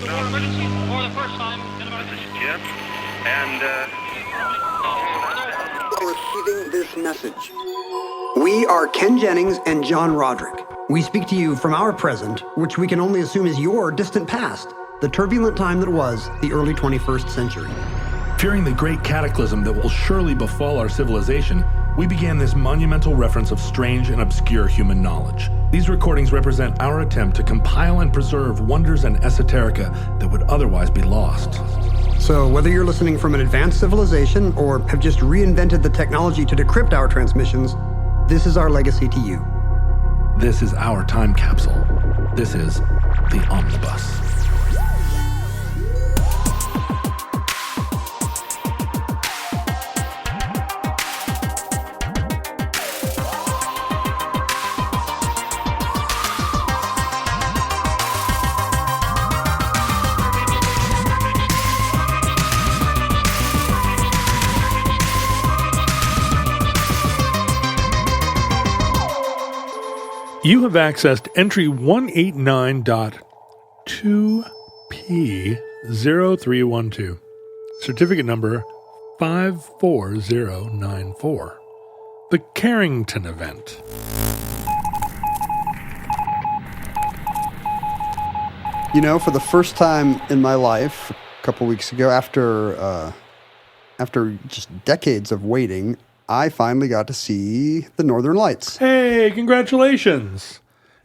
emergency for the first time in about... This is Jim, and Receiving this message. We are Ken Jennings and John Roderick. We speak to you from our present, which we can only assume is your distant past, the turbulent time that was the early 21st century. Fearing the great cataclysm that will surely befall our civilization, we began this monumental reference of strange and obscure human knowledge. These recordings represent our attempt to compile and preserve wonders and esoterica that would otherwise be lost. So whether you're listening from an advanced civilization or have just reinvented the technology to decrypt our transmissions, this is our legacy to you. This is our time capsule. This is the Omnibus. You have accessed entry 189.2P0312, certificate number 54094, the Carrington event. You know, for the first time in my life, a couple weeks ago, after just decades of waiting, I finally got to see the Northern Lights. Hey, congratulations.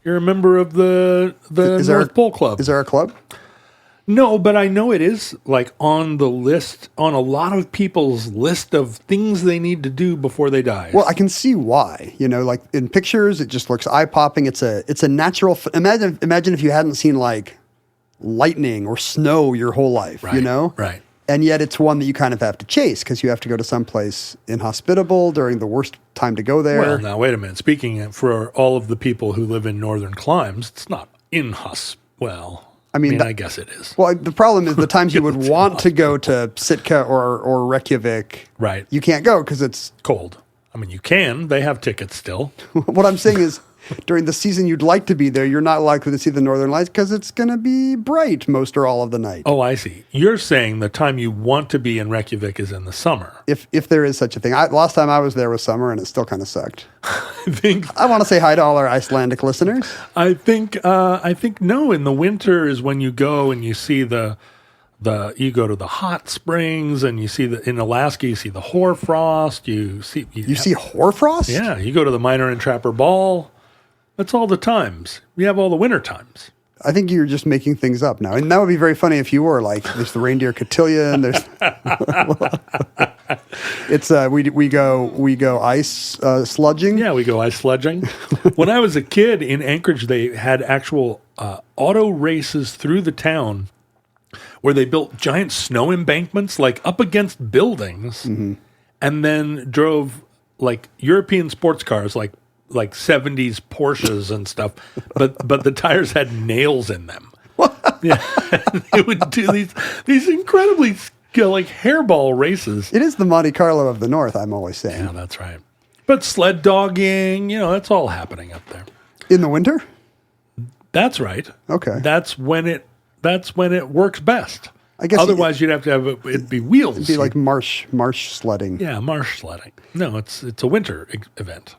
You're a member of the North Pole Club. Is there a club? No, but I know it is like on the list, on a lot of people's list of things they need to do before they die. Well, I can see why. You know, like in pictures, it just looks eye-popping. It's a natural... Imagine if you hadn't seen like lightning or snow your whole life, right, you know? Right. And yet it's one that you kind of have to chase because you have to go to someplace inhospitable during the worst time to go there. Well, now, wait a minute. Speaking for all of the people who live in northern climes, it's not well, I mean, I guess it is. Well, the problem is the times you would want to go to Sitka or Reykjavik, right? You can't go because it's cold. I mean, you can. They have tickets still. What I'm saying is, during the season you'd like to be there, you're not likely to see the Northern Lights because it's going to be bright most or all of the night. Oh, I see. You're saying the time you want to be in Reykjavik is in the summer. If there is such a thing. Last time I was there was summer, and it still kind of sucked. I want to say hi to all our Icelandic listeners. I think no. In the winter is when you go and you see you go to the hot springs, and you see in Alaska you see the hoarfrost. You see hoarfrost? Yeah, you go to the Miner and Trapper Ball. That's all the times. We have all the winter times. I think you're just making things up now. And that would be very funny if you were like, there's the reindeer cotillion. There's, it's we go ice sludging. Yeah, we go ice sledging. When I was a kid in Anchorage, they had actual auto races through the town where they built giant snow embankments like up against buildings, and then drove like European sports cars, like 70s Porsches and stuff, but the tires had nails in them. What? Yeah, they would do these incredibly like hairball races. It is the Monte Carlo of the North, I'm always saying. Yeah, that's right. But sled dogging, that's all happening up there. In the winter? That's right. Okay. That's when it works best. I guess otherwise you'd have to have it'd be wheels. It'd be like marsh sledding. Yeah, marsh sledding. No, it's a winter event.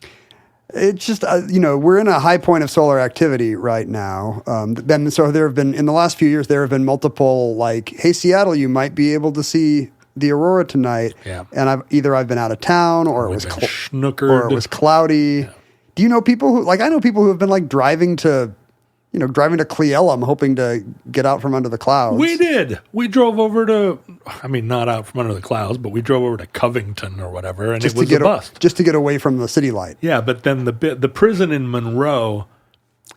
It's just, we're in a high point of solar activity right now. So there have been, in the last few years, there have been multiple, like, hey, Seattle, you might be able to see the aurora tonight. Yeah. And I've been out of town or it was cloudy. Yeah. Do you know people who, I know people who have been, driving to Cle Elum hoping to get out from under the clouds. We did. We drove over to, not out from under the clouds, but we drove over to Covington or whatever, and it was a bust. Just to get away from the city light. Yeah, but then the prison in Monroe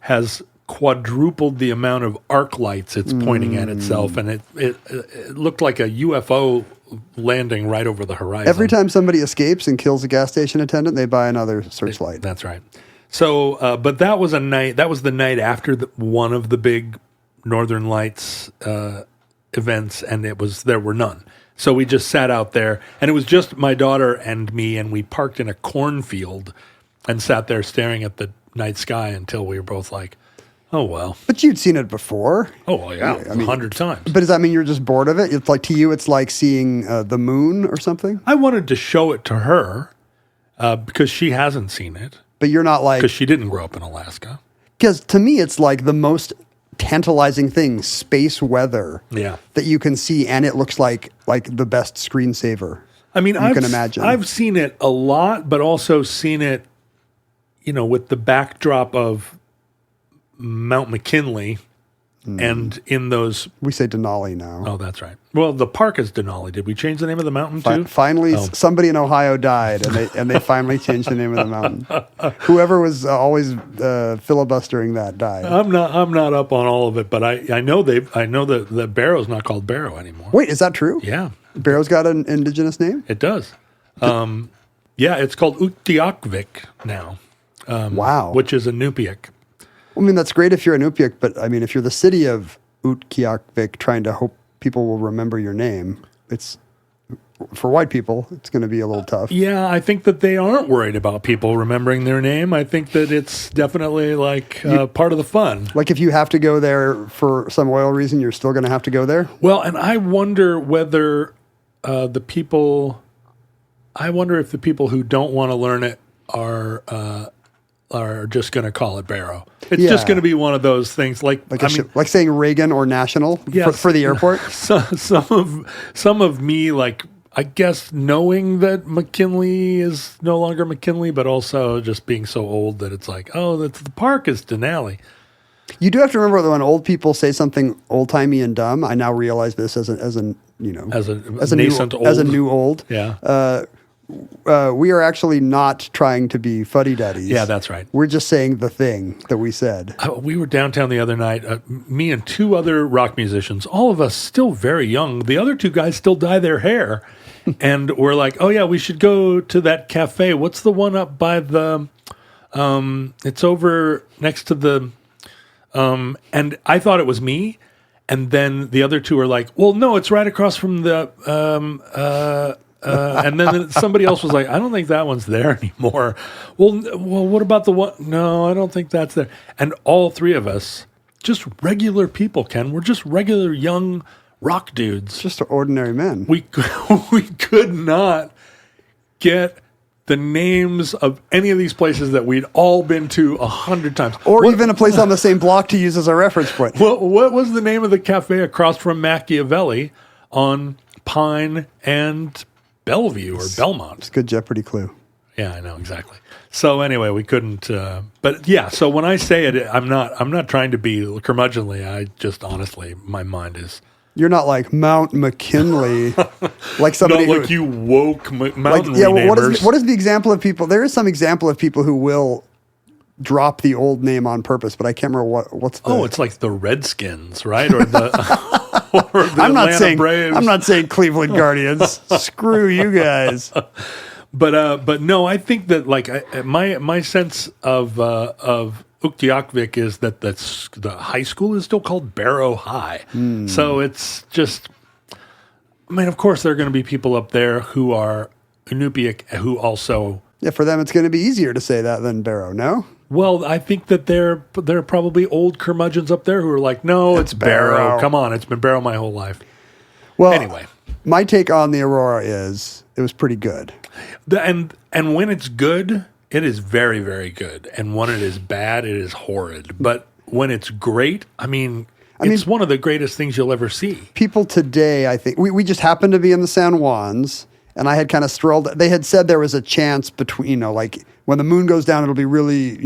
has quadrupled the amount of arc lights it's pointing at itself, and it looked like a UFO landing right over the horizon. Every time somebody escapes and kills a gas station attendant, they buy another searchlight. That's right. So, but that was the night after one of the big Northern Lights events, and there were none. So we just sat out there, and it was just my daughter and me, and we parked in a cornfield and sat there staring at the night sky until we were both like, Oh, well. But you'd seen it before. Oh, well, yeah. 100 times. But does that mean you're just bored of it? It's like, to you, it's like seeing the moon or something? I wanted to show it to her because she hasn't seen it. But you're not like... Because she didn't grow up in Alaska. Because to me, it's like the most tantalizing thing, space weather, that you can see, and it looks like the best screensaver. I mean, you can imagine. I've seen it a lot, but also seen it, with the backdrop of Mount McKinley, and in those... We say Denali now. Oh, that's right. Well, the park is Denali. Did we change the name of the mountain too? Finally, somebody in Ohio died, and they finally changed the name of the mountain. Whoever was always filibustering that died. I'm not up on all of it, but I know that Barrow's not called Barrow anymore. Wait, is that true? Yeah, Barrow's got an indigenous name? It does. Yeah, it's called Utqiagvik now. Wow, which is Inupiaq. I mean, that's great if you're Inupiaq, but I mean, if you're the city of Utqiagvik trying to hope people will remember your name, it's, for white people, it's going to be a little tough. Yeah, I think that they aren't worried about people remembering their name. I think that it's definitely part of the fun. Like if you have to go there for some oil reason, you're still going to have to go there? Well, and I wonder whether if the people who don't want to learn it are just going to call it Barrow. It's just going to be one of those things, like saying Reagan or National for the airport. Some of me, like, I guess, knowing that McKinley is no longer McKinley, but also just being so old that it's like, oh, the park is Denali. You do have to remember that when old people say something old timey and dumb, I now realize this as a new old. Yeah. We are actually not trying to be fuddy-duddies. Yeah, that's right. We're just saying the thing that we said. We were downtown the other night, me and two other rock musicians, all of us still very young. The other two guys still dye their hair. And we're like, oh, yeah, we should go to that cafe. What's the one up by the it's over next to the and I thought it was me. And then the other two are like, well, no, it's right across from the and then somebody else was like, I don't think that one's there anymore. Well, what about the one? No, I don't think that's there. And all three of us, just regular people, Ken. We're just regular young rock dudes. Just ordinary men. We could not get the names of any of these places that we'd all been to 100 times. Or even a place on the same block to use as a reference point. What was the name of the cafe across from Machiavelli on Pine and Bellevue or Belmont? It's a good Jeopardy clue. Yeah, I know, exactly. So anyway, we couldn't, but yeah, so when I say it, I'm not trying to be curmudgeonly. I just, honestly, my mind is... You're not like Mount McKinley, like somebody like you woke mountain renamers. What is the example of people? There is some example of people who will drop the old name on purpose, but I can't remember what's the... Oh, it's like the Redskins, right? Or the... I'm not saying Cleveland Guardians. Screw you guys. But no, I think that my sense of Utqiagvik is that the high school is still called Barrow High. So it's just, I mean, of course there are going to be people up there who are Inupiaq who also... Yeah, for them it's going to be easier to say that than Barrow, no? Well, I think that there are probably old curmudgeons up there who are like, no, it's Barrow. Come on, it's been Barrow my whole life. Well, anyway, my take on the Aurora is it was pretty good. And when it's good, it is very, very good. And when it is bad, it is horrid. But when it's great, I mean, it's one of the greatest things you'll ever see. People today, I think, we just happened to be in the San Juans, and I had kind of strolled. They had said there was a chance between, like when the moon goes down, it'll be really,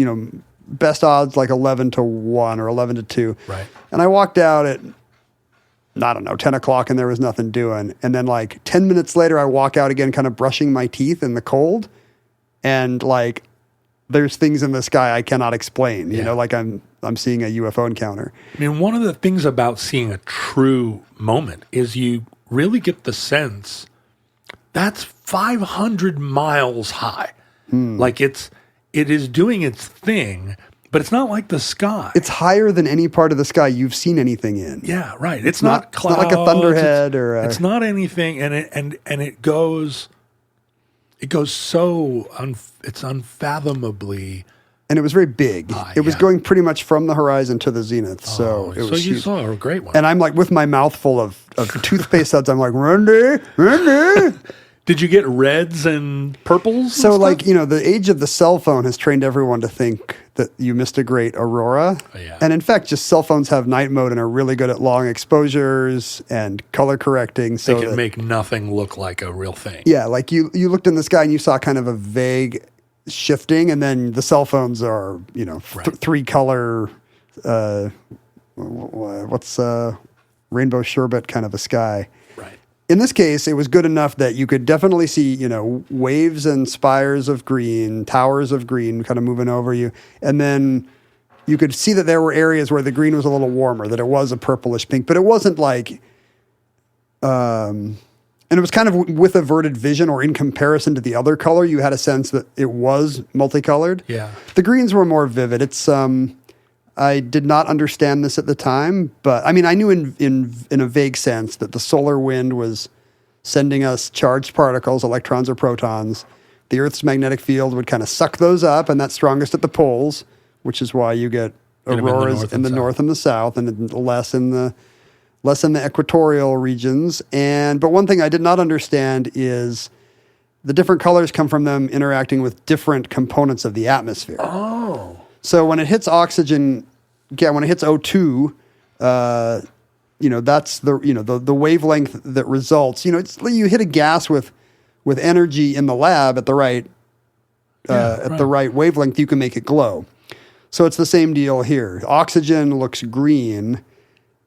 best odds like 11 to 1 or 11 to 2. Right. And I walked out at, I don't know, 10 o'clock and there was nothing doing. And then like 10 minutes later, I walk out again, kind of brushing my teeth in the cold. And like, there's things in the sky I cannot explain, like I'm seeing a UFO encounter. I mean, one of the things about seeing a true moment is you really get the sense that's 500 miles high. Like it is doing its thing, but it's not like the sky. It's higher than any part of the sky you've seen anything in. Yeah, right. It's not clouds. It's not like a thunderhead it's not anything, and it goes so it's unfathomably and it was very big. It was yeah. going pretty much from the horizon to the zenith. So it was so you huge. saw a great one. And I'm like, with my mouth full of toothpaste suds, I'm like, Randy. Did you get reds and purples? So, and like, stuff? the age of the cell phone has trained everyone to think that you missed a great aurora. Yeah. And in fact, just cell phones have night mode and are really good at long exposures and color correcting. So they can that- make nothing look like a real thing. yeah, like you looked in the sky and you saw kind of a vague shifting, and then the cell phones are, three color, rainbow sherbet kind of a sky. Right. In this case, it was good enough that you could definitely see, waves and spires of green, towers of green kind of moving over you. And then you could see that there were areas where the green was a little warmer, that it was a purplish pink, but it wasn't like, and it was kind of with averted vision, or in comparison to the other color, you had a sense that it was multicolored. Yeah. The greens were more vivid. It's, I did not understand this at the time, but I mean, I knew in a vague sense that the solar wind was sending us charged particles, electrons or protons. The Earth's magnetic field would kind of suck those up, and that's strongest at the poles, which is why you get auroras in the north and the south, and less in the equatorial regions. But one thing I did not understand is the different colors come from them interacting with different components of the atmosphere. Oh. So when it hits oxygen, when it hits O2, that's the wavelength that results. You hit a gas with energy in the lab at the right the right wavelength, you can make it glow. So it's the same deal here. Oxygen looks green.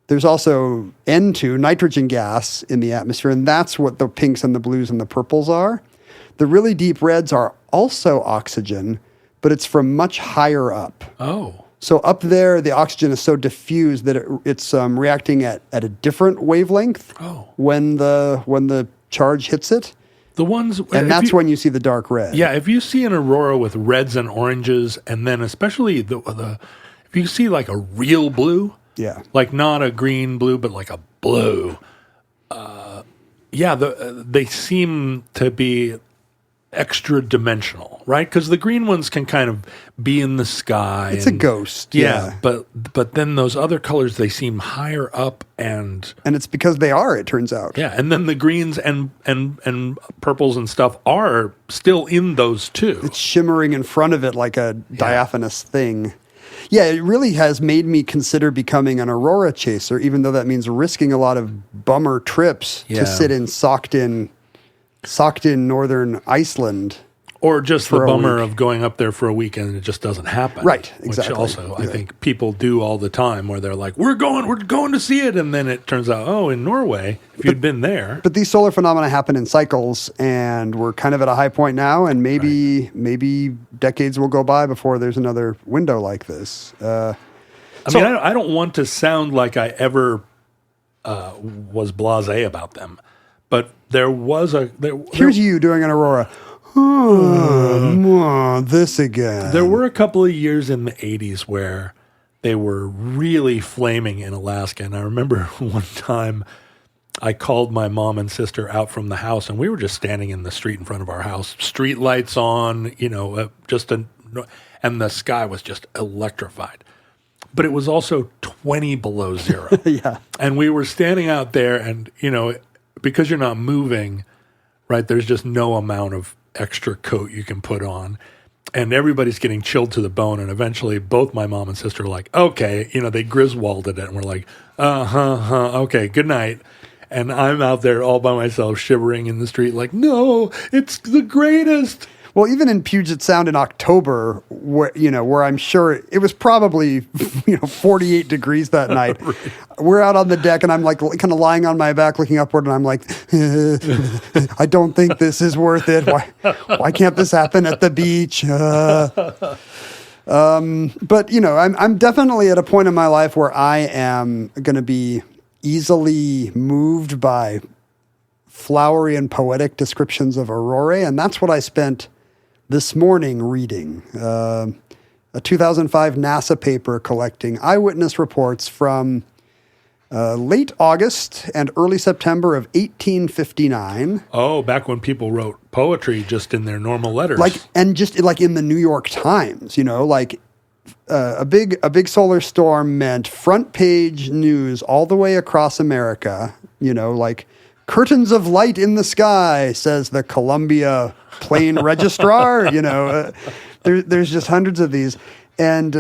There's also N2, nitrogen gas, in the atmosphere, and that's what the pinks and the blues and the purples are. The really deep reds are also oxygen, but it's from much higher up. Oh. So up there, the oxygen is so diffused that it's reacting at a different wavelength when the charge hits it. The ones, and that's when you see the dark red. Yeah, if you see an aurora with reds and oranges, and then especially if you see like a real blue, like not a green blue, but like a blue, they seem to be extra dimensional, right? Because the green ones can kind of be in the sky. It's a ghost. Yeah, but then those other colors, they seem higher up, and it's because they are, it turns out. Yeah, and then the greens and purples and stuff are still in those too. It's shimmering in front of it like a diaphanous thing. Yeah, it really has made me consider becoming an aurora chaser, even though that means risking a lot of bummer trips to sit in socked in northern Iceland. Or just the bummer of going up there for a weekend and it just doesn't happen. Right, exactly. Which also I think people do all the time, where they're like, we're going to see it. And then it turns out, in Norway, if you'd been there. But these solar phenomena happen in cycles, and we're kind of at a high point now, and maybe decades will go by before there's another window like this. I don't want to sound like I ever was blasé about them, but there was here's you doing an aurora. This again. There were a couple of years in the 80s where they were really flaming in Alaska. And I remember one time I called my mom and sister out from the house, and we were just standing in the street in front of our house, street lights on, and the sky was just electrified. But it was also 20 below zero. Yeah. And we were standing out there, and, because you're not moving, right, there's just no amount of extra coat you can put on, and everybody's getting chilled to the bone. And eventually both my mom and sister are like, okay, they Griswolded it, and we're like, okay, good night. And I'm out there all by myself shivering in the street like, no, it's the greatest. Well, even in Puget Sound in October, where I'm sure it was probably 48 degrees that night. Right. We're out on the deck, and I'm like kind of lying on my back, looking upward, and I'm like, I don't think this is worth it. Why can't this happen at the beach? But I'm definitely at a point in my life where I am going to be easily moved by flowery and poetic descriptions of aurorae, and that's what I spent this morning reading. A 2005 NASA paper collecting eyewitness reports from Late August and early September of 1859. Oh, back when people wrote poetry just in their normal letters. Just in the New York Times, a big solar storm meant front page news all the way across America, curtains of light in the sky, says the Columbia plane registrar, there's just hundreds of these. And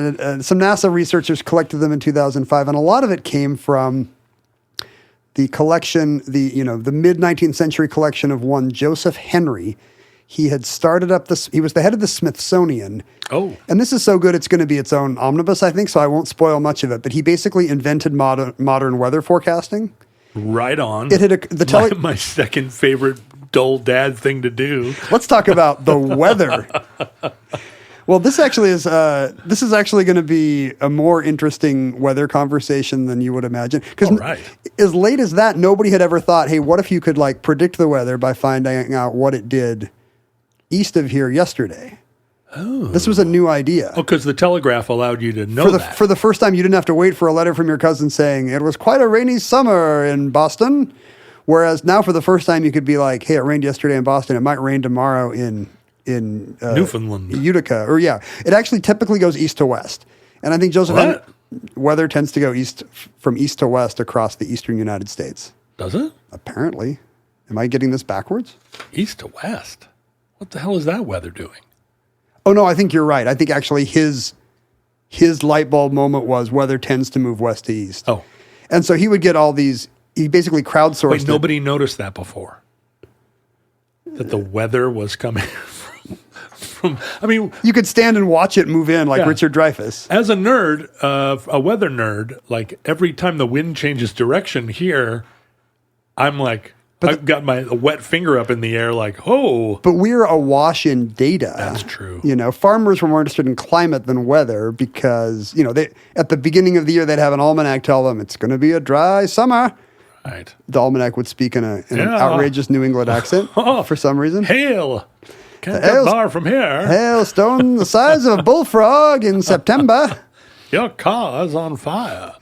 some NASA researchers collected them in 2005, and a lot of it came from the collection, the mid-19th century collection of one Joseph Henry. He had started up he was the head of the Smithsonian. Oh. And this is so good, it's going to be its own omnibus, I think, so I won't spoil much of it. But he basically invented modern weather forecasting. Right on. It had my second favorite dull dad thing to do. Let's talk about the weather. Well, this is actually going to be a more interesting weather conversation than you would imagine. Because as late as that, nobody had ever thought, hey, what if you could predict the weather by finding out what it did east of here yesterday? Oh. This was a new idea. Oh, because the telegraph allowed you to know that. For the first time, you didn't have to wait for a letter from your cousin saying, it was quite a rainy summer in Boston. Whereas now, for the first time, you could be like, hey, it rained yesterday in Boston. It might rain tomorrow in Newfoundland, Utica, it actually typically goes east to west, and I think Joseph weather tends to go from east to west across the eastern United States. Does it? Apparently. Am I getting this backwards? East to west. What the hell is that weather doing? Oh no, I think you're right. I think actually his light bulb moment was weather tends to move west to east. Oh, and so he would get all these. He basically crowdsourced. Wait, nobody noticed that before. That the weather was coming. You could stand and watch it move in like Richard Dreyfuss. As a nerd, a weather nerd, every time the wind changes direction here, I'm I've got my wet finger up in the air oh. But we're awash in data. That's true. Farmers were more interested in climate than weather because, they at the beginning of the year, they'd have an almanac tell them it's going to be a dry summer. Right. The almanac would speak in an outrageous New England accent for some reason. Hail! Can't get far from here. Hailstone the size of a bullfrog in September. Your car is on fire.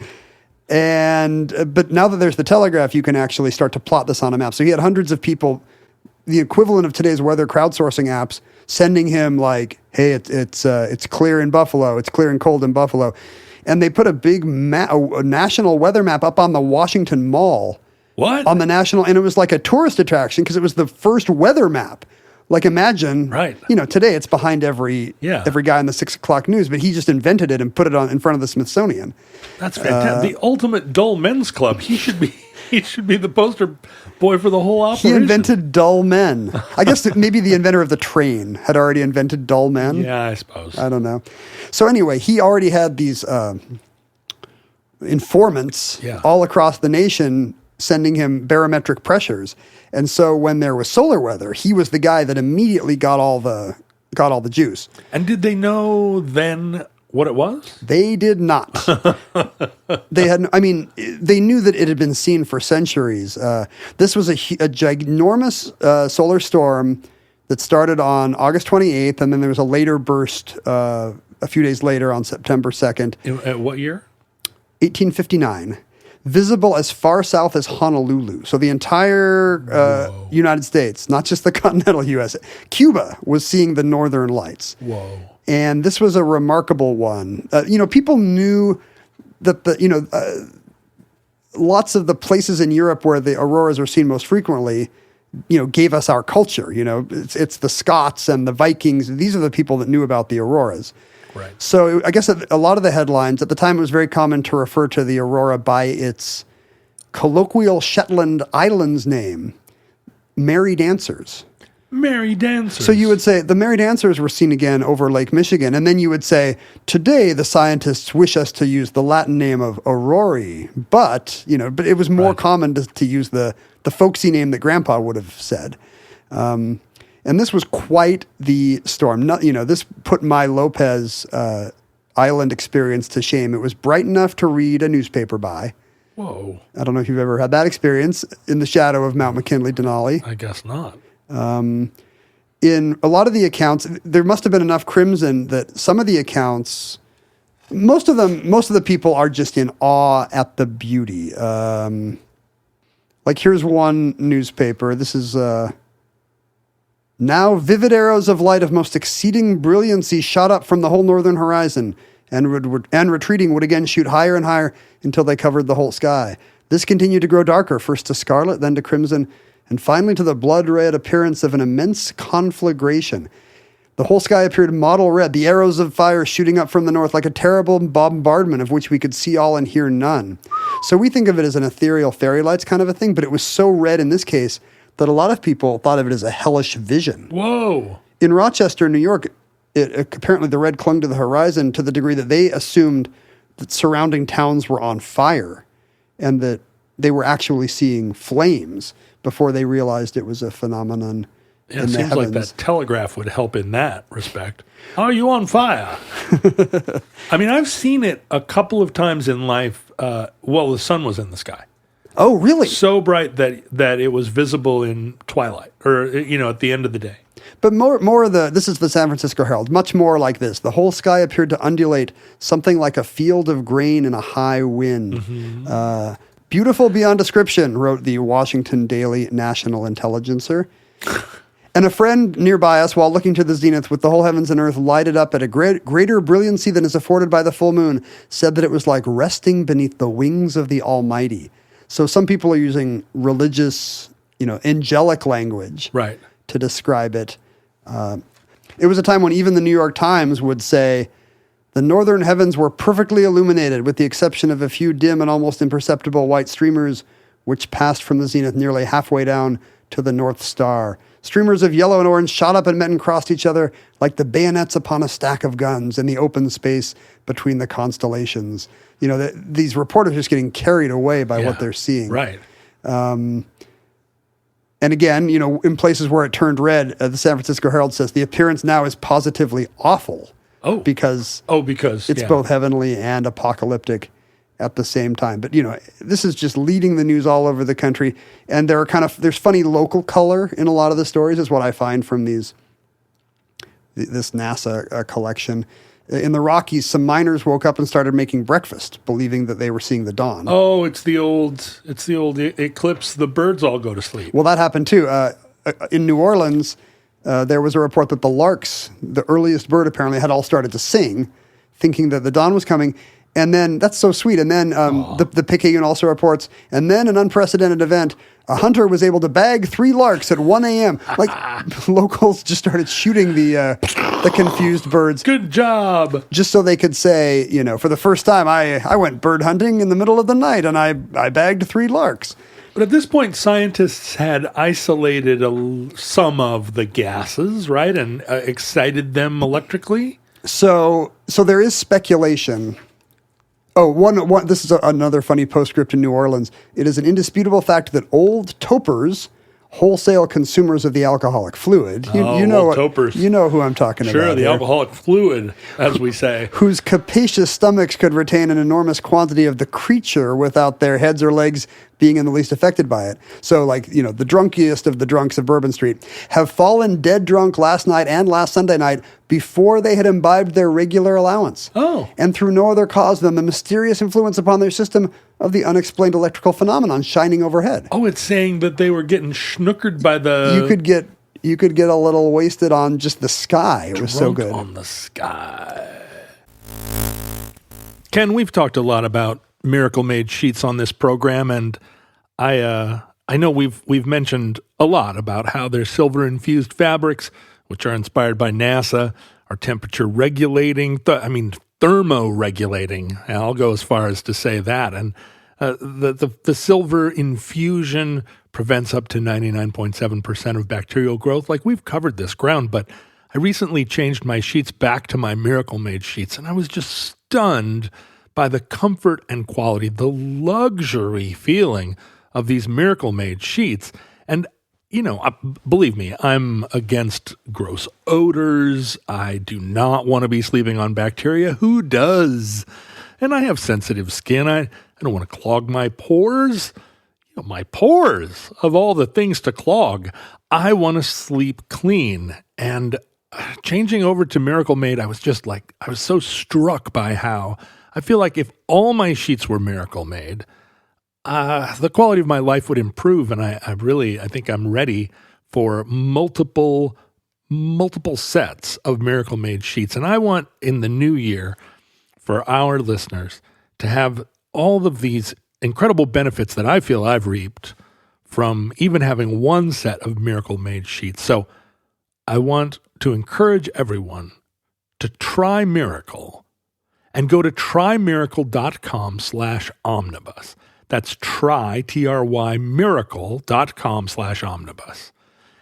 But now that there's the telegraph, you can actually start to plot this on a map. So he had hundreds of people, the equivalent of today's weather crowdsourcing apps, sending him hey, it's clear in Buffalo. It's clear and cold in Buffalo. And they put a big a national weather map up on the Washington Mall. What? On the national, and it was like a tourist attraction because it was the first weather map. Imagine, today it's behind every guy in the 6 o'clock news, but he just invented it and put it in front of the Smithsonian. That's fantastic. The ultimate dull men's club. He should be the poster boy for the whole operation. He invented dull men. I guess maybe the inventor of the train had already invented dull men. Yeah, I suppose. I don't know. So anyway, he already had these informants all across the nation sending him barometric pressures. And so when there was solar weather, he was the guy that immediately got all the juice. And did they know then what it was? They did not. They knew that it had been seen for centuries. This was a ginormous solar storm that started on August 28th, and then there was a later burst a few days later on September 2nd. At what year? 1859. Visible as far south as Honolulu. So the entire United States, not just the continental U.S., Cuba was seeing the northern lights. Whoa. And this was a remarkable one. People knew that lots of the places in Europe where the auroras are seen most frequently, gave us our culture. It's the Scots and the Vikings. These are the people that knew about the auroras. Right. So I guess a lot of the headlines, at the time it was very common to refer to the aurora by its colloquial Shetland Islands name, Merry Dancers. Merry Dancers. So you would say the Merry Dancers were seen again over Lake Michigan, and then you would say, today the scientists wish us to use the Latin name of aurorae, but it was more common to use the folksy name that Grandpa would have said. And this was quite the storm. This put my Lopez Island experience to shame. It was bright enough to read a newspaper by. Whoa. I don't know if you've ever had that experience in the shadow of Mount McKinley, Denali. I guess not. In a lot of the accounts, there must have been enough crimson that some of the accounts Most of the people are just in awe at the beauty. Like here's one newspaper. This is now vivid arrows of light of most exceeding brilliancy shot up from the whole northern horizon, and retreating would again shoot higher and higher until they covered the whole sky. This continued to grow darker, first to scarlet, then to crimson, and finally to the blood-red appearance of an immense conflagration. The whole sky appeared mottle red, the arrows of fire shooting up from the north like a terrible bombardment of which we could see all and hear none. So we think of it as an ethereal fairy lights kind of a thing, but it was so red in this case that a lot of people thought of it as a hellish vision. Whoa. In Rochester, New York, apparently the red clung to the horizon to the degree that they assumed that surrounding towns were on fire and that they were actually seeing flames before they realized it was a phenomenon. Yeah, it seems like that telegraph would help in that respect. Are you on fire? I mean, I've seen it a couple of times in life. The sun was in the sky. Oh, really? So bright that it was visible in twilight, or at the end of the day. But this is the San Francisco Herald, much more like this. The whole sky appeared to undulate, something like a field of grain in a high wind. Mm-hmm. Beautiful beyond description, wrote the Washington Daily National Intelligencer. And a friend nearby us, while looking to the zenith with the whole heavens and earth lighted up at a greater brilliancy than is afforded by the full moon, said that it was like resting beneath the wings of the Almighty. So some people are using religious, angelic language to describe it. It was a time when even the New York Times would say, the northern heavens were perfectly illuminated with the exception of a few dim and almost imperceptible white streamers which passed from the zenith nearly halfway down to the North Star. Streamers of yellow and orange shot up and met and crossed each other like the bayonets upon a stack of guns in the open space between the constellations. These reporters are just getting carried away by what they're seeing. Right. And again, in places where it turned red, the San Francisco Herald says the appearance now is positively awful. Because it's both heavenly and apocalyptic at the same time. But, this is just leading the news all over the country. And there's funny local color in a lot of the stories is what I find from this NASA collection. In the Rockies, some miners woke up and started making breakfast, believing that they were seeing the dawn. Oh, it's the old eclipse. The birds all go to sleep. Well, that happened too. In New Orleans, there was a report that the larks, the earliest bird apparently, had all started to sing, thinking that the dawn was coming. And then, that's so sweet. And then the Picayune also reports, and then an unprecedented event, a hunter was able to bag 3 larks at 1 a.m. Like, locals just started shooting the confused birds. Good job. Just so they could say, for the first time, I went bird hunting in the middle of the night, and I bagged 3 larks. But at this point, scientists had isolated some of the gases, right, and excited them electrically? So there is speculation. Oh, this is another funny postscript in New Orleans. It is an indisputable fact that old topers, wholesale consumers of the alcoholic fluid, topers. You know who I'm talking about. Sure, the alcoholic fluid, as we say. Whose capacious stomachs could retain an enormous quantity of the creature without their heads or legs being in the least affected by it. So, the drunkiest of the drunks of Bourbon Street have fallen dead drunk last night and last Sunday night before they had imbibed their regular allowance. Oh. And through no other cause than the mysterious influence upon their system of the unexplained electrical phenomenon shining overhead. Oh, it's saying that they were getting schnookered by the... You could get a little wasted on just the sky. It was so good. On the sky. Ken, we've talked a lot about Miracle Made sheets on this program, and I know we've mentioned a lot about how they're silver-infused fabrics, which are inspired by NASA, are temperature regulating, thermo-regulating. I'll go as far as to say that. And the silver infusion prevents up to 99.7% of bacterial growth. Like, we've covered this ground, but I recently changed my sheets back to my Miracle Made sheets, and I was just stunned by the comfort and quality, the luxury feeling of these Miracle Made sheets. And, believe me, I'm against gross odors. I do not want to be sleeping on bacteria. Who does? And I have sensitive skin. I don't want to clog my pores. My pores, of all the things to clog. I want to sleep clean. And changing over to Miracle Made, I was so struck by how I feel like if all my sheets were Miracle Made, the quality of my life would improve. And I think I'm ready for multiple sets of Miracle Made sheets. And I want in the new year for our listeners to have all of these incredible benefits that I feel I've reaped from even having one set of Miracle Made sheets. So I want to encourage everyone to try Miracle and go to trymiracle.com/omnibus. That's try, miracle.com/omnibus.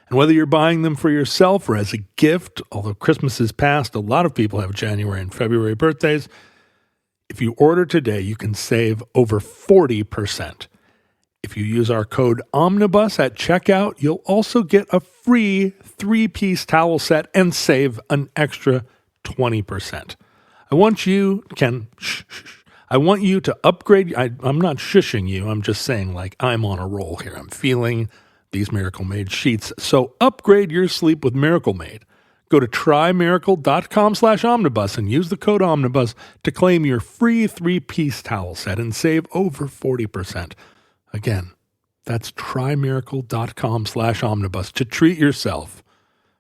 And whether you're buying them for yourself or as a gift, although Christmas is past, a lot of people have January and February birthdays. If you order today, you can save over 40%. If you use our code OMNIBUS at checkout, you'll also get a free 3-piece towel set and save an extra 20%. I want you, I want you to upgrade. I'm not shushing you. I'm just saying, like, I'm on a roll here. I'm feeling these Miracle Made sheets. So upgrade your sleep with Miracle Made. Go to trymiracle.com/omnibus and use the code OMNIBUS to claim your free 3-piece towel set and save over 40%. Again, that's trymiracle.com/omnibus to treat yourself.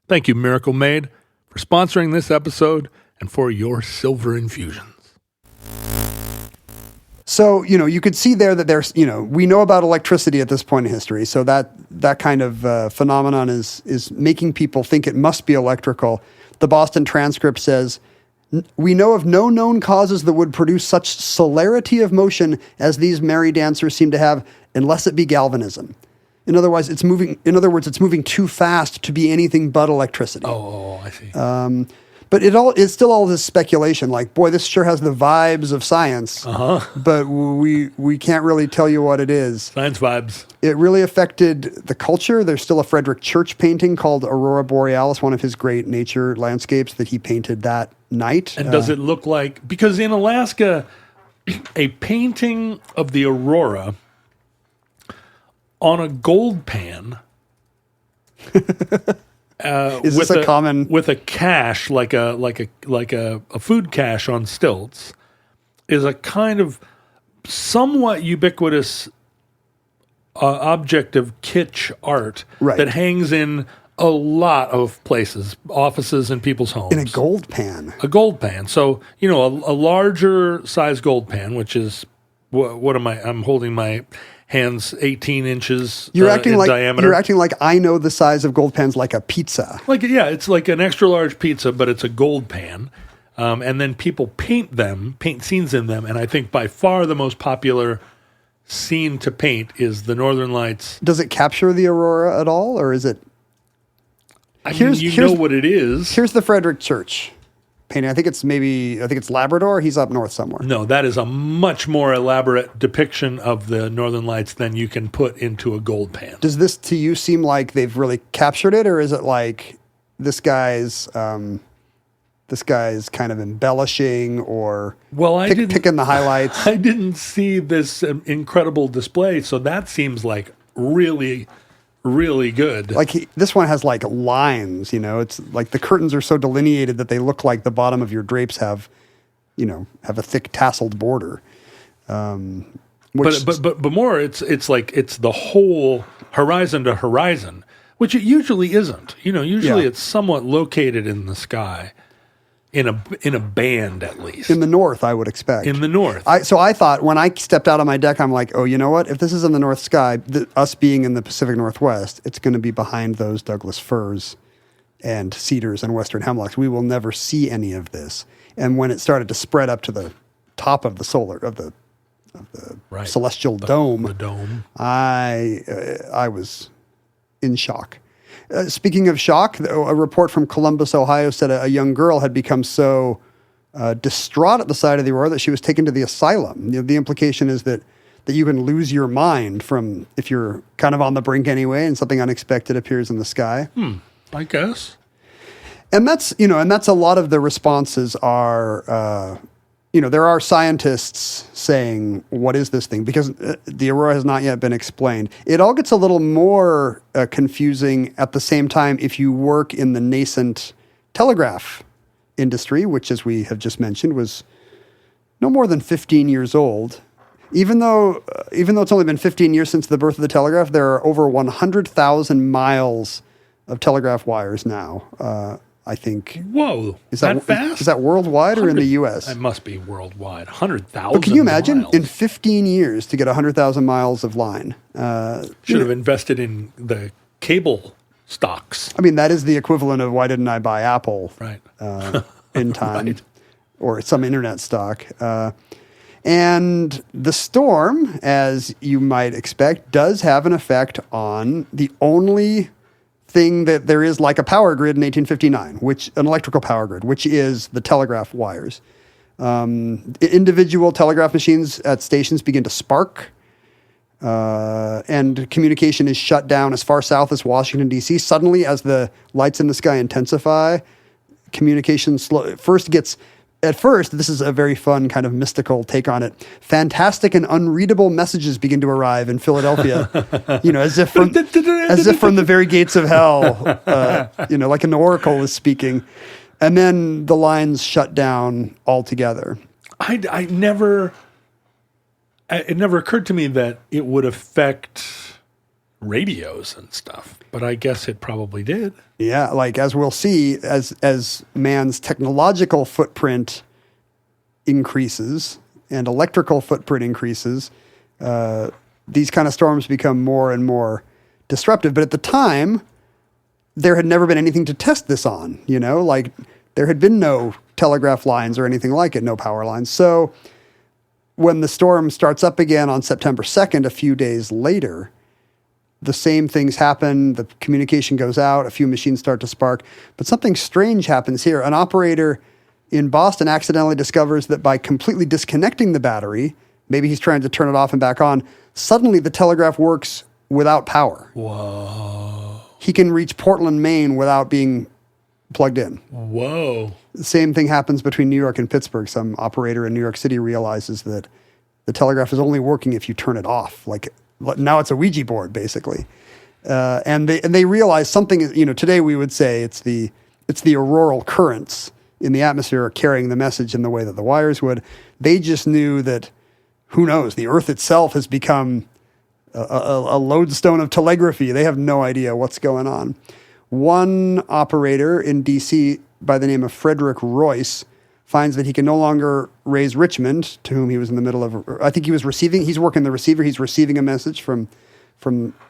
Thank you, Miracle Made, for sponsoring this episode and for your silver infusions. So, you could see there that there's, we know about electricity at this point in history. So that kind of phenomenon is making people think it must be electrical. The Boston Transcript says, we know of no known causes that would produce such celerity of motion as these merry dancers seem to have, unless it be galvanism. In other words, it's moving too fast to be anything but electricity. Oh, I see. But it's still all this speculation. Like, boy, this sure has the vibes of science. But we can't really tell you what it is. Science vibes. It really affected the culture. There's still a Frederick Church painting called Aurora Borealis, one of his great nature landscapes that he painted that night. And does it look like, because in Alaska, a painting of the aurora on a gold pan is this a common with a cache like a food cache on stilts is a kind of somewhat ubiquitous object of kitsch art that hangs in a lot of places, offices and people's homes. In a gold pan. A gold pan. So, a larger size gold pan, which is what am I? I'm holding my hands 18 inches in diameter. You're acting like I know the size of gold pans like a pizza. It's like an extra large pizza, but it's a gold pan. And then people paint scenes in them. And I think by far the most popular scene to paint is the Northern Lights. Does it capture the aurora at all, or is it? Here's know what it is. Here's the Frederick Church painting. I think it's Labrador. He's up north somewhere. No, that is a much more elaborate depiction of the Northern Lights than you can put into a gold pan. Does this to you seem like they've really captured it, or is it like this guy's kind of embellishing or picking the highlights? I didn't see this incredible display, so that seems like really, really good. Like this one has like lines, it's like the curtains are so delineated that they look like the bottom of your drapes have a thick tasseled border. But more, it's like it's the whole horizon to horizon, which it usually isn't. Usually it's somewhat located in the sky. In a band, at least. In the north, I would expect. In the north. So I thought, when I stepped out on my deck, I'm like, oh, you know what? If this is in the north sky, us being in the Pacific Northwest, it's going to be behind those Douglas firs and cedars and western hemlocks. We will never see any of this. And when it started to spread up to the top of the celestial dome, the dome, I was in shock. Speaking of shock, a report from Columbus, Ohio said a young girl had become so distraught at the sight of the aurora that she was taken to the asylum. The implication is that you can lose your mind from if you're kind of on the brink anyway and something unexpected appears in the sky. I guess. And that's a lot of the responses are, there are scientists saying, what is this thing? Because the aurora has not yet been explained. It all gets a little more confusing at the same time if you work in the nascent telegraph industry, which, as we have just mentioned, was no more than 15 years old. Even though it's only been 15 years since the birth of the telegraph, there are over 100,000 miles of telegraph wires now. I think. Whoa! Is that fast? Is that worldwide or in the U.S.? It must be worldwide. 100,000. But can you imagine miles. in 15 years to get 100,000 miles of line? Should have invested in the cable stocks. I mean, that is the equivalent of why didn't I buy Apple Right. in time, Right. or some internet stock. And the storm, as you might expect, does have an effect on the only thing that there is like a power grid in 1859, an electrical power grid, which is the telegraph wires. Individual telegraph machines at stations begin to spark, and communication is shut down as far south as Washington, D.C. Suddenly, as the lights in the sky intensify, communication At first, this is a very fun kind of mystical take on it. Fantastic and unreadable messages begin to arrive in Philadelphia, as if from the very gates of hell, like an oracle is speaking. And then the lines shut down altogether. It never occurred to me that it would affect radios and stuff, but I guess it probably did. Yeah, like as we'll see, as man's technological footprint increases and electrical footprint increases, these kind of storms become more and more disruptive. But at the time, there had never been anything to test this on, like there had been no telegraph lines or anything like it, no power lines. So when the storm starts up again on September 2nd, a few days later, the same things happen. The communication goes out. A few machines start to spark. But something strange happens here. An operator in Boston accidentally discovers that by completely disconnecting the battery, maybe he's trying to turn it off and back on, suddenly the telegraph works without power. Whoa. He can reach Portland, Maine without being plugged in. Whoa. The same thing happens between New York and Pittsburgh. Some operator in New York City realizes that the telegraph is only working if you turn it off. Like, now it's a Ouija board, basically. And they realize something, today we would say it's the auroral currents in the atmosphere carrying the message in the way that the wires would. They just knew that, who knows, the Earth itself has become a lodestone of telegraphy. They have no idea what's going on. One operator in D.C. by the name of Frederick Royce finds that he can no longer raise Richmond, to whom he was in the middle of, I think he's working the receiver, he's receiving a message from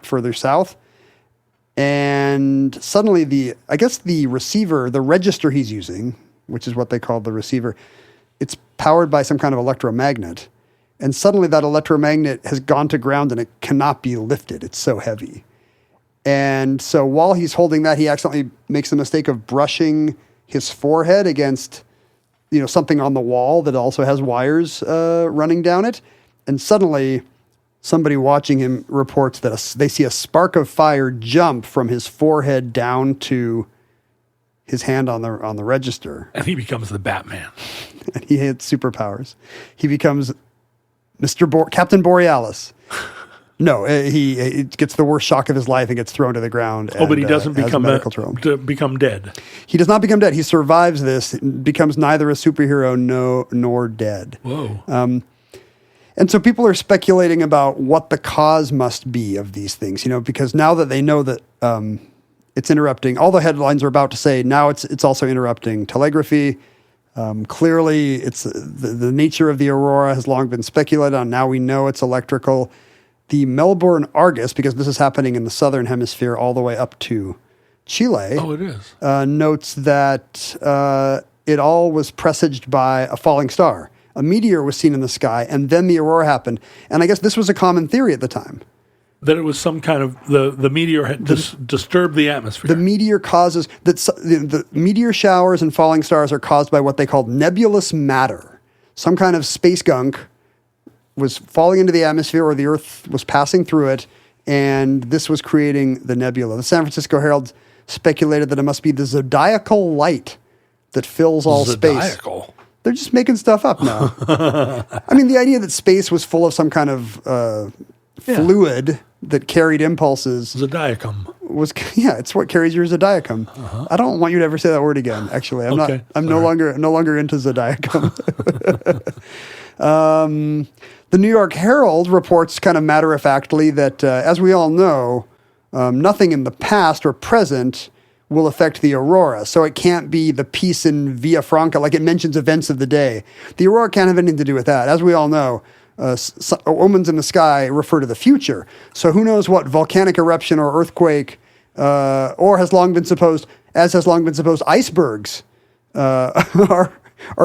further south. And suddenly the receiver, the register he's using, which is what they call the receiver, it's powered by some kind of electromagnet. And suddenly that electromagnet has gone to ground and it cannot be lifted. It's so heavy. And so while he's holding that, he accidentally makes the mistake of brushing his forehead against something on the wall that also has wires running down it. And suddenly somebody watching him reports that they see a spark of fire jump from his forehead down to his hand on the register. And he becomes the Batman. And he has superpowers. He becomes Captain Borealis. No, he gets the worst shock of his life and gets thrown to the ground. But he doesn't become dead. He does not become dead. He survives this, becomes neither a superhero nor dead. Whoa. And so people are speculating about what the cause must be of these things, because now that they know that it's interrupting, all the headlines are about to say now it's also interrupting telegraphy. Clearly, it's the nature of the aurora has long been speculated on. Now we know it's electrical. The Melbourne Argus, because this is happening in the southern hemisphere all the way up to Chile. Oh, it is. Notes that it all was presaged by a falling star. A meteor was seen in the sky, and then the aurora happened. And I guess this was a common theory at the time. That it was some kind of, the meteor had disturbed the atmosphere. The meteor causes, the meteor showers and falling stars are caused by what they called nebulous matter. Some kind of space gunk was falling into the atmosphere, or the Earth was passing through it, and this was creating the nebula. The San Francisco Herald speculated that it must be the zodiacal light that fills all space. They're just making stuff up now. I mean, the idea that space was full of some kind of fluid that carried impulses Zodiacum it's what carries your zodiacum. I don't want you to ever say that word again. Actually, I'm no longer into zodiacum. The New York Herald reports kind of matter-of-factly that, as we all know, nothing in the past or present will affect the aurora. So it can't be the piece in Via Franca, like it mentions events of the day. The aurora can't have anything to do with that. As we all know, omens in the sky refer to the future. So who knows what volcanic eruption or earthquake, or has long been supposed, icebergs are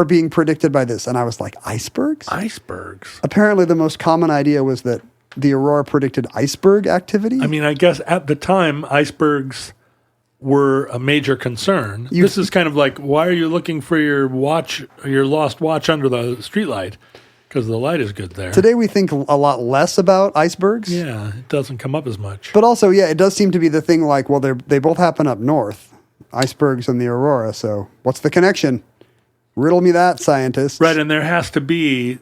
being predicted by this. And I was like, icebergs? Icebergs. Apparently the most common idea was that the aurora predicted iceberg activity. I mean, I guess at the time, icebergs were a major concern. This is kind of like, why are you looking for your lost watch under the streetlight? Because the light is good there. Today we think a lot less about icebergs. Yeah, it doesn't come up as much. But also, yeah, it does seem to be the thing like, well, they both happen up north, icebergs and the aurora. So what's the connection? Riddle me that, scientists. Right, and it has to be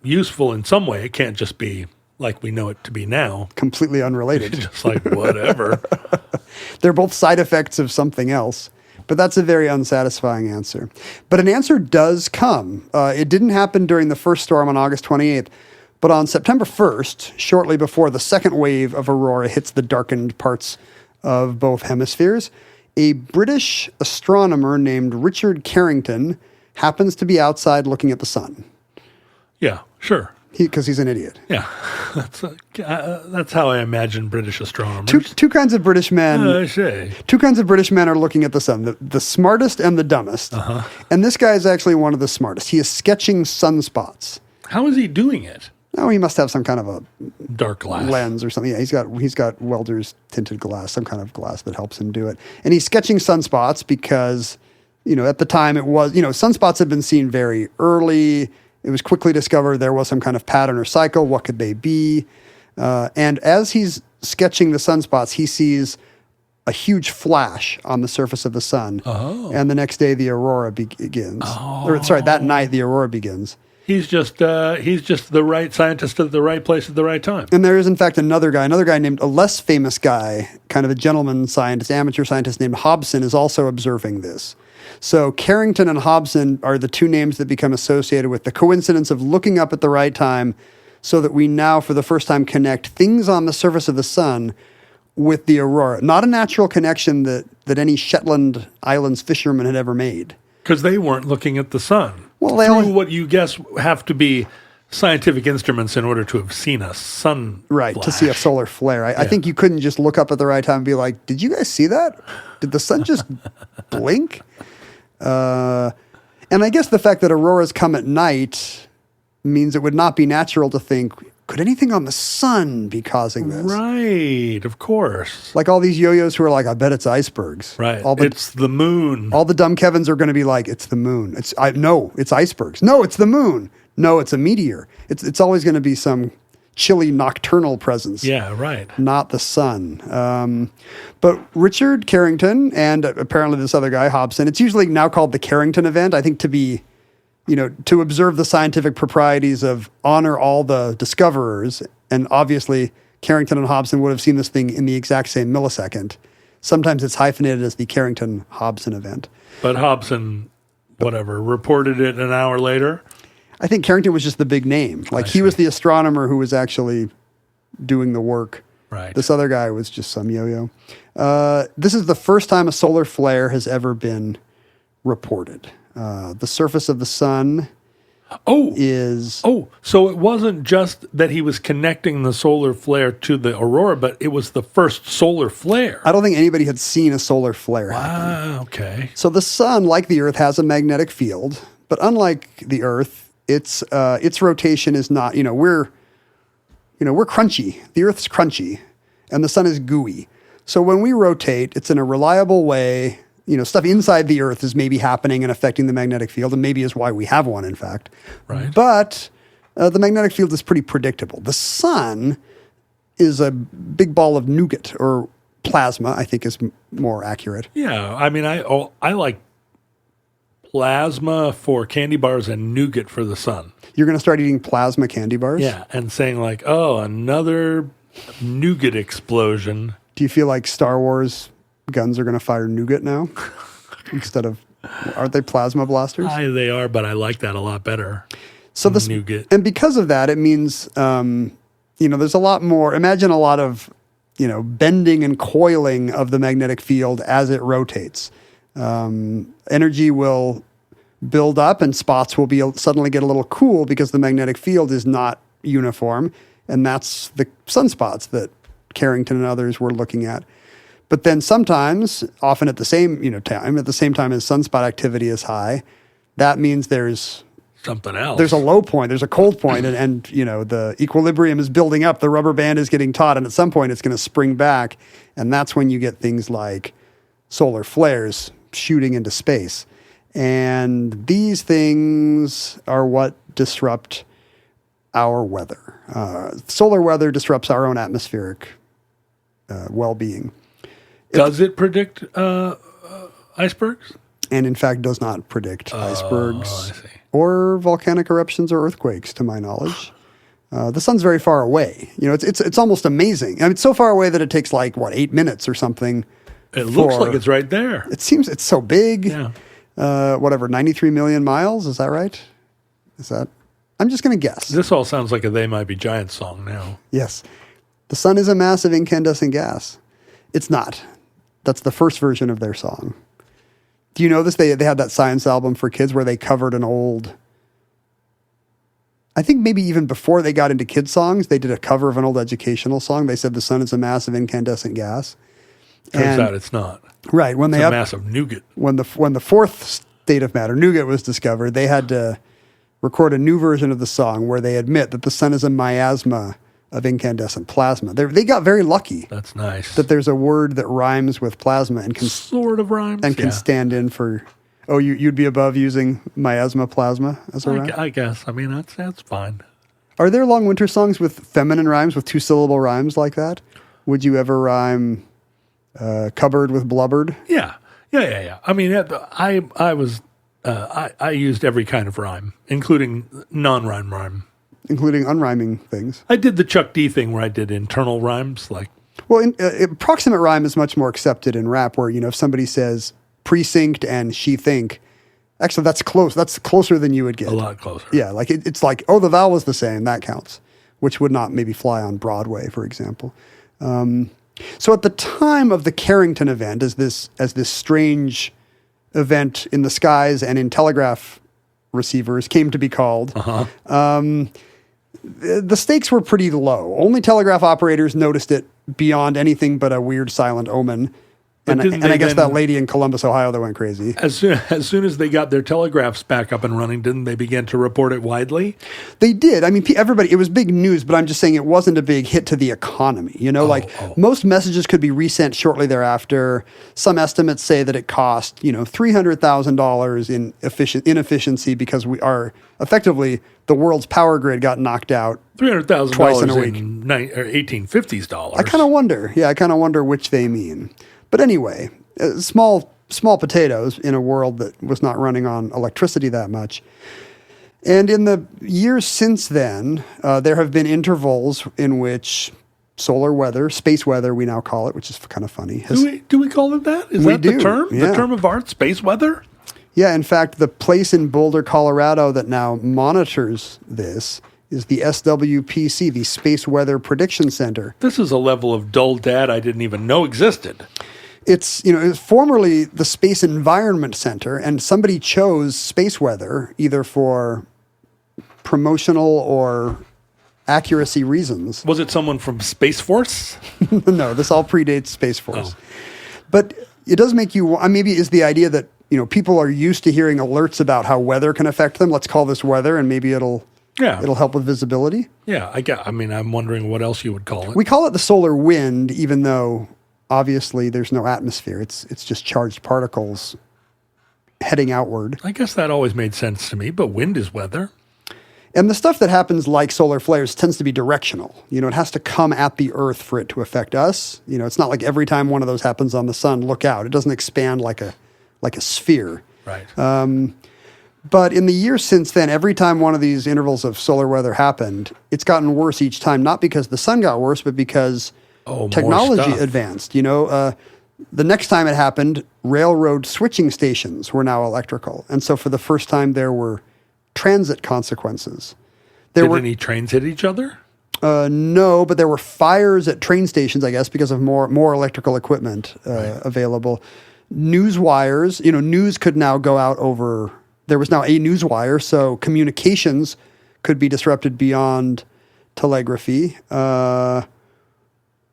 useful in some way. It can't just be like we know it to be now. Completely unrelated. Just like whatever. They're both side effects of something else. But that's a very unsatisfying answer. But an answer does come. It didn't happen during the first storm on August 28th, but on September 1st, shortly before the second wave of aurora hits the darkened parts of both hemispheres, a British astronomer named Richard Carrington happens to be outside looking at the sun. Yeah, sure. Because he's an idiot. Yeah, that's how I imagine British astronomers. Two kinds of British men. I say. Two kinds of British men are looking at the sun: the smartest and the dumbest. And this guy is actually one of the smartest. He is sketching sunspots. How is he doing it? Oh, he must have some kind of a dark glass lens or something. Yeah, he's got welder's tinted glass, some kind of glass that helps him do it. And he's sketching sunspots because, at the time it was, sunspots had been seen very early. It was quickly discovered there was some kind of pattern or cycle. What could they be? And as he's sketching the sunspots, he sees a huge flash on the surface of the sun. Oh. And the next day, the aurora begins. That night, the aurora begins. He's just the right scientist at the right place at the right time. And there is, in fact, another guy named a less famous guy, kind of a gentleman scientist, amateur scientist named Hobson, is also observing this. So Carrington and Hobson are the two names that become associated with the coincidence of looking up at the right time, so that we now, for the first time, connect things on the surface of the sun with the aurora. Not a natural connection that any Shetland Islands fishermen had ever made. Because they weren't looking at the sun. Well, what you guess have to be scientific instruments in order to have seen a sun Right, flash. to see a solar flare. I think you couldn't just look up at the right time and be like, did you guys see that? Did the sun just blink? And I guess the fact that auroras come at night means it would not be natural to think, could anything on the sun be causing this? Right, of course. Like all these yo-yos who are like, I bet it's icebergs. Right, it's the moon. All the dumb Kevins are going to be like, it's the moon. No, it's icebergs. No, it's the moon. No, it's a meteor. It's always going to be some chilly nocturnal presence. Yeah, right. Not the sun. But Richard Carrington and apparently this other guy, Hobson, it's usually now called the Carrington event, I think, to be, to observe the scientific proprieties of honor all the discoverers. And obviously, Carrington and Hobson would have seen this thing in the exact same millisecond. Sometimes it's hyphenated as the Carrington-Hobson event. But Hobson, reported it an hour later. I think Carrington was just the big name. Like, he was the astronomer who was actually doing the work. Right. This other guy was just some yo-yo. This is the first time a solar flare has ever been reported. The surface of the sun is... Oh, so it wasn't just that he was connecting the solar flare to the aurora, but it was the first solar flare. I don't think anybody had seen a solar flare happen. Wow, okay. So the sun, like the Earth, has a magnetic field, but unlike the Earth, its rotation is not, we're crunchy. The Earth's crunchy, and the sun is gooey. So when we rotate, it's in a reliable way. Stuff inside the Earth is maybe happening and affecting the magnetic field, and maybe is why we have one, in fact. Right. But the magnetic field is pretty predictable. The sun is a big ball of nougat, or plasma, I think is more accurate. Yeah, I mean, I like plasma for candy bars and nougat for the sun. You're going to start eating plasma candy bars? Yeah, and saying like, oh, another nougat explosion. Do you feel like Star Wars guns are going to fire nougat now instead of, aren't they plasma blasters? They are, but I like that a lot better. So this nougat. And because of that, it means, there's a lot more, imagine a lot of, bending and coiling of the magnetic field as it rotates. Energy will build up and spots will suddenly get a little cool because the magnetic field is not uniform. And that's the sunspots that Carrington and others were looking at. But then sometimes, often at the same time, as sunspot activity is high, that means there's something else. There's a low point, there's a cold point, and the equilibrium is building up, the rubber band is getting taut, and at some point it's going to spring back, and that's when you get things like solar flares shooting into space. And these things are what disrupt our weather. Solar weather disrupts our own atmospheric well-being. Does it predict icebergs? And in fact does not predict icebergs I see. or volcanic eruptions or earthquakes, to my knowledge. The sun's very far away. It's almost amazing. I mean, it's so far away that it takes 8 minutes or something. It looks like it's right there. It seems it's so big. Yeah. 93 million miles. Is that right? I'm just going to guess. This all sounds like a They Might Be Giants song now. Yes. The sun is a massive incandescent gas. It's not. That's the first version of their song. Do you know this? They had that science album for kids where they covered an old, I think maybe even before they got into kids songs, they did a cover of an old educational song. They said the sun is a massive incandescent gas. Turns out it's not. Right. When it's a massive nougat. When the fourth state of matter, nougat, was discovered, they had to record a new version of the song where they admit that the sun is a miasma of incandescent plasma. They got very lucky. That's nice. That there's a word that rhymes with plasma and can sort of rhymes and can stand in for. Oh, you'd be above using miasma plasma as a rhyme? I guess. I mean, that's fine. Are there long winter songs with feminine rhymes, with 2-syllable rhymes like that? Would you ever rhyme cupboard with blubbered? Yeah. I mean, I used every kind of rhyme, including non-rhyme rhyme. Including unrhyming things. I did the Chuck D thing where I did internal rhymes, like. Well, approximate rhyme is much more accepted in rap, where if somebody says precinct and she think, actually that's close. That's closer than you would get. A lot closer. Yeah, like it's like, oh, the vowel is the same. That counts, which would not maybe fly on Broadway, for example. So at the time of the Carrington event, as this strange event in the skies and in telegraph receivers came to be called. The stakes were pretty low. Only telegraph operators noticed it beyond anything but a weird silent omen. And I guess that lady in Columbus, Ohio, that went crazy. As soon as they got their telegraphs back up and running, didn't they begin to report it widely? They did. I mean, everybody, it was big news, but I'm just saying it wasn't a big hit to the economy. Most messages could be resent shortly thereafter. Some estimates say that it cost, $300,000 in inefficiency because we are effectively the world's power grid got knocked out. $300,000 twice in a week. 1850s dollars. I kind of wonder. Yeah, I kind of wonder which they mean. But anyway, small potatoes in a world that was not running on electricity that much. And in the years since then, there have been intervals in which solar weather, space weather, we now call it, which is kind of funny. Do we call it that? Is that the term? Yeah. The term of art, space weather? Yeah, in fact, the place in Boulder, Colorado that now monitors this is the SWPC, the Space Weather Prediction Center. This is a level of dull dad I didn't even know existed. It was formerly the Space Environment Center, and somebody chose space weather either for promotional or accuracy reasons. Was it someone from Space Force? No, this all predates Space Force. Oh. But it does make you, maybe is the idea that, people are used to hearing alerts about how weather can affect them. Let's call this weather, and maybe it'll help with visibility. Yeah, I'm wondering what else you would call it. We call it the solar wind, even though obviously there's no atmosphere. It's just charged particles heading outward. I guess that always made sense to me, but wind is weather. And the stuff that happens like solar flares tends to be directional. It has to come at the Earth for it to affect us. It's not like every time one of those happens on the sun, look out. It doesn't expand like a sphere. Right. But in the years since then, every time one of these intervals of solar weather happened, it's gotten worse each time, not because the sun got worse, but because more technology stuff. advanced. The next time it happened, railroad switching stations were now electrical. And so for the first time, there were transit consequences. Did any trains hit each other? No, but there were fires at train stations, I guess, because of more electrical equipment available. News wires, news could now go out over. There was now a news wire, so communications could be disrupted beyond telegraphy. Then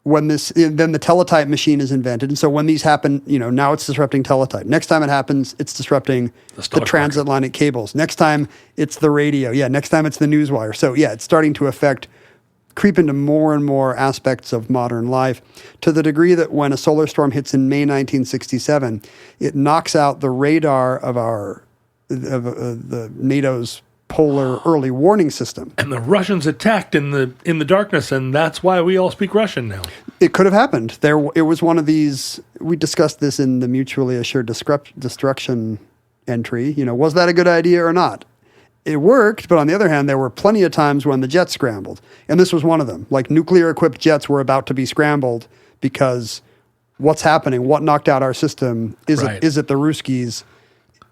the teletype machine is invented, and so when these happen, now it's disrupting teletype. Next time it happens, it's disrupting the transatlantic cables. Next time it's the radio. Yeah, next time it's the news wire. So yeah, it's starting to creep into more and more aspects of modern life, to the degree that when a solar storm hits in May 1967, it knocks out the radar of the NATO's polar early warning system. And the Russians attacked in the darkness, and that's why we all speak Russian now. It could have happened. It was one of these. We discussed this in the mutually assured destruction entry. Was that a good idea or not? It worked, but on the other hand, there were plenty of times when the jets scrambled. And this was one of them. Like nuclear-equipped jets were about to be scrambled because what's happening? What knocked out our system? Is it the Ruskies?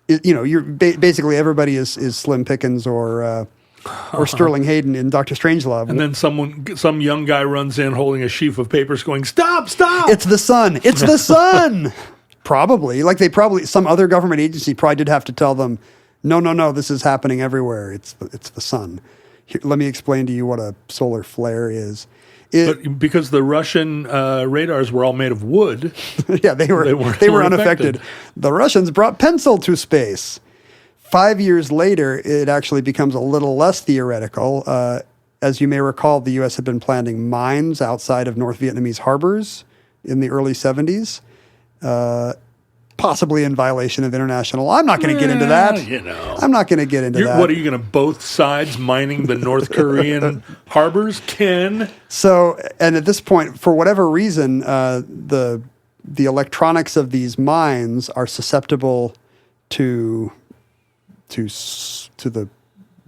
You're basically everybody is Slim Pickens or Sterling Hayden in Dr. Strangelove. And then some young guy runs in holding a sheaf of papers going, "Stop, stop! It's the sun! It's the sun!" Probably. Some other government agency probably did have to tell them, No, this is happening everywhere. It's the sun. Here, let me explain to you what a solar flare is. But because the Russian radars were all made of wood. Yeah, they were unaffected. The Russians brought pencil to space. 5 years later, it actually becomes a little less theoretical. As you may recall, the U.S. had been planting mines outside of North Vietnamese harbors in the early 70s. Possibly in violation of international law. I'm not going to get into that. I'm not going to get into that. What are you going to, both sides mining the North Korean harbors? Ken? So, and at this point, for whatever reason, the electronics of these mines are susceptible to the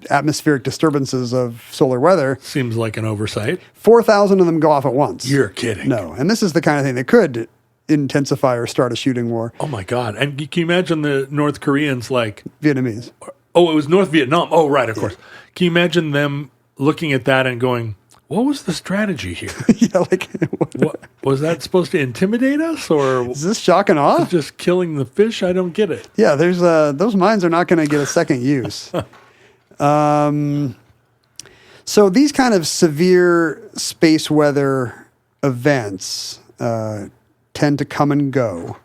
atmospheric disturbances of solar weather. Seems like an oversight. 4,000 of them go off at once. You're kidding. No, and this is the kind of thing that could intensify or start a shooting war. Oh my God. And can you imagine the North Koreans Vietnamese? Oh, it was North Vietnam. Oh, right, of course. Can you imagine them looking at that and going, what was the strategy here? Yeah, what, was that supposed to intimidate us, or is this shock and awe? Just killing the fish? I don't get it. Yeah, there's those mines are not going to get a second use. So these kind of severe space weather events tend to come and go.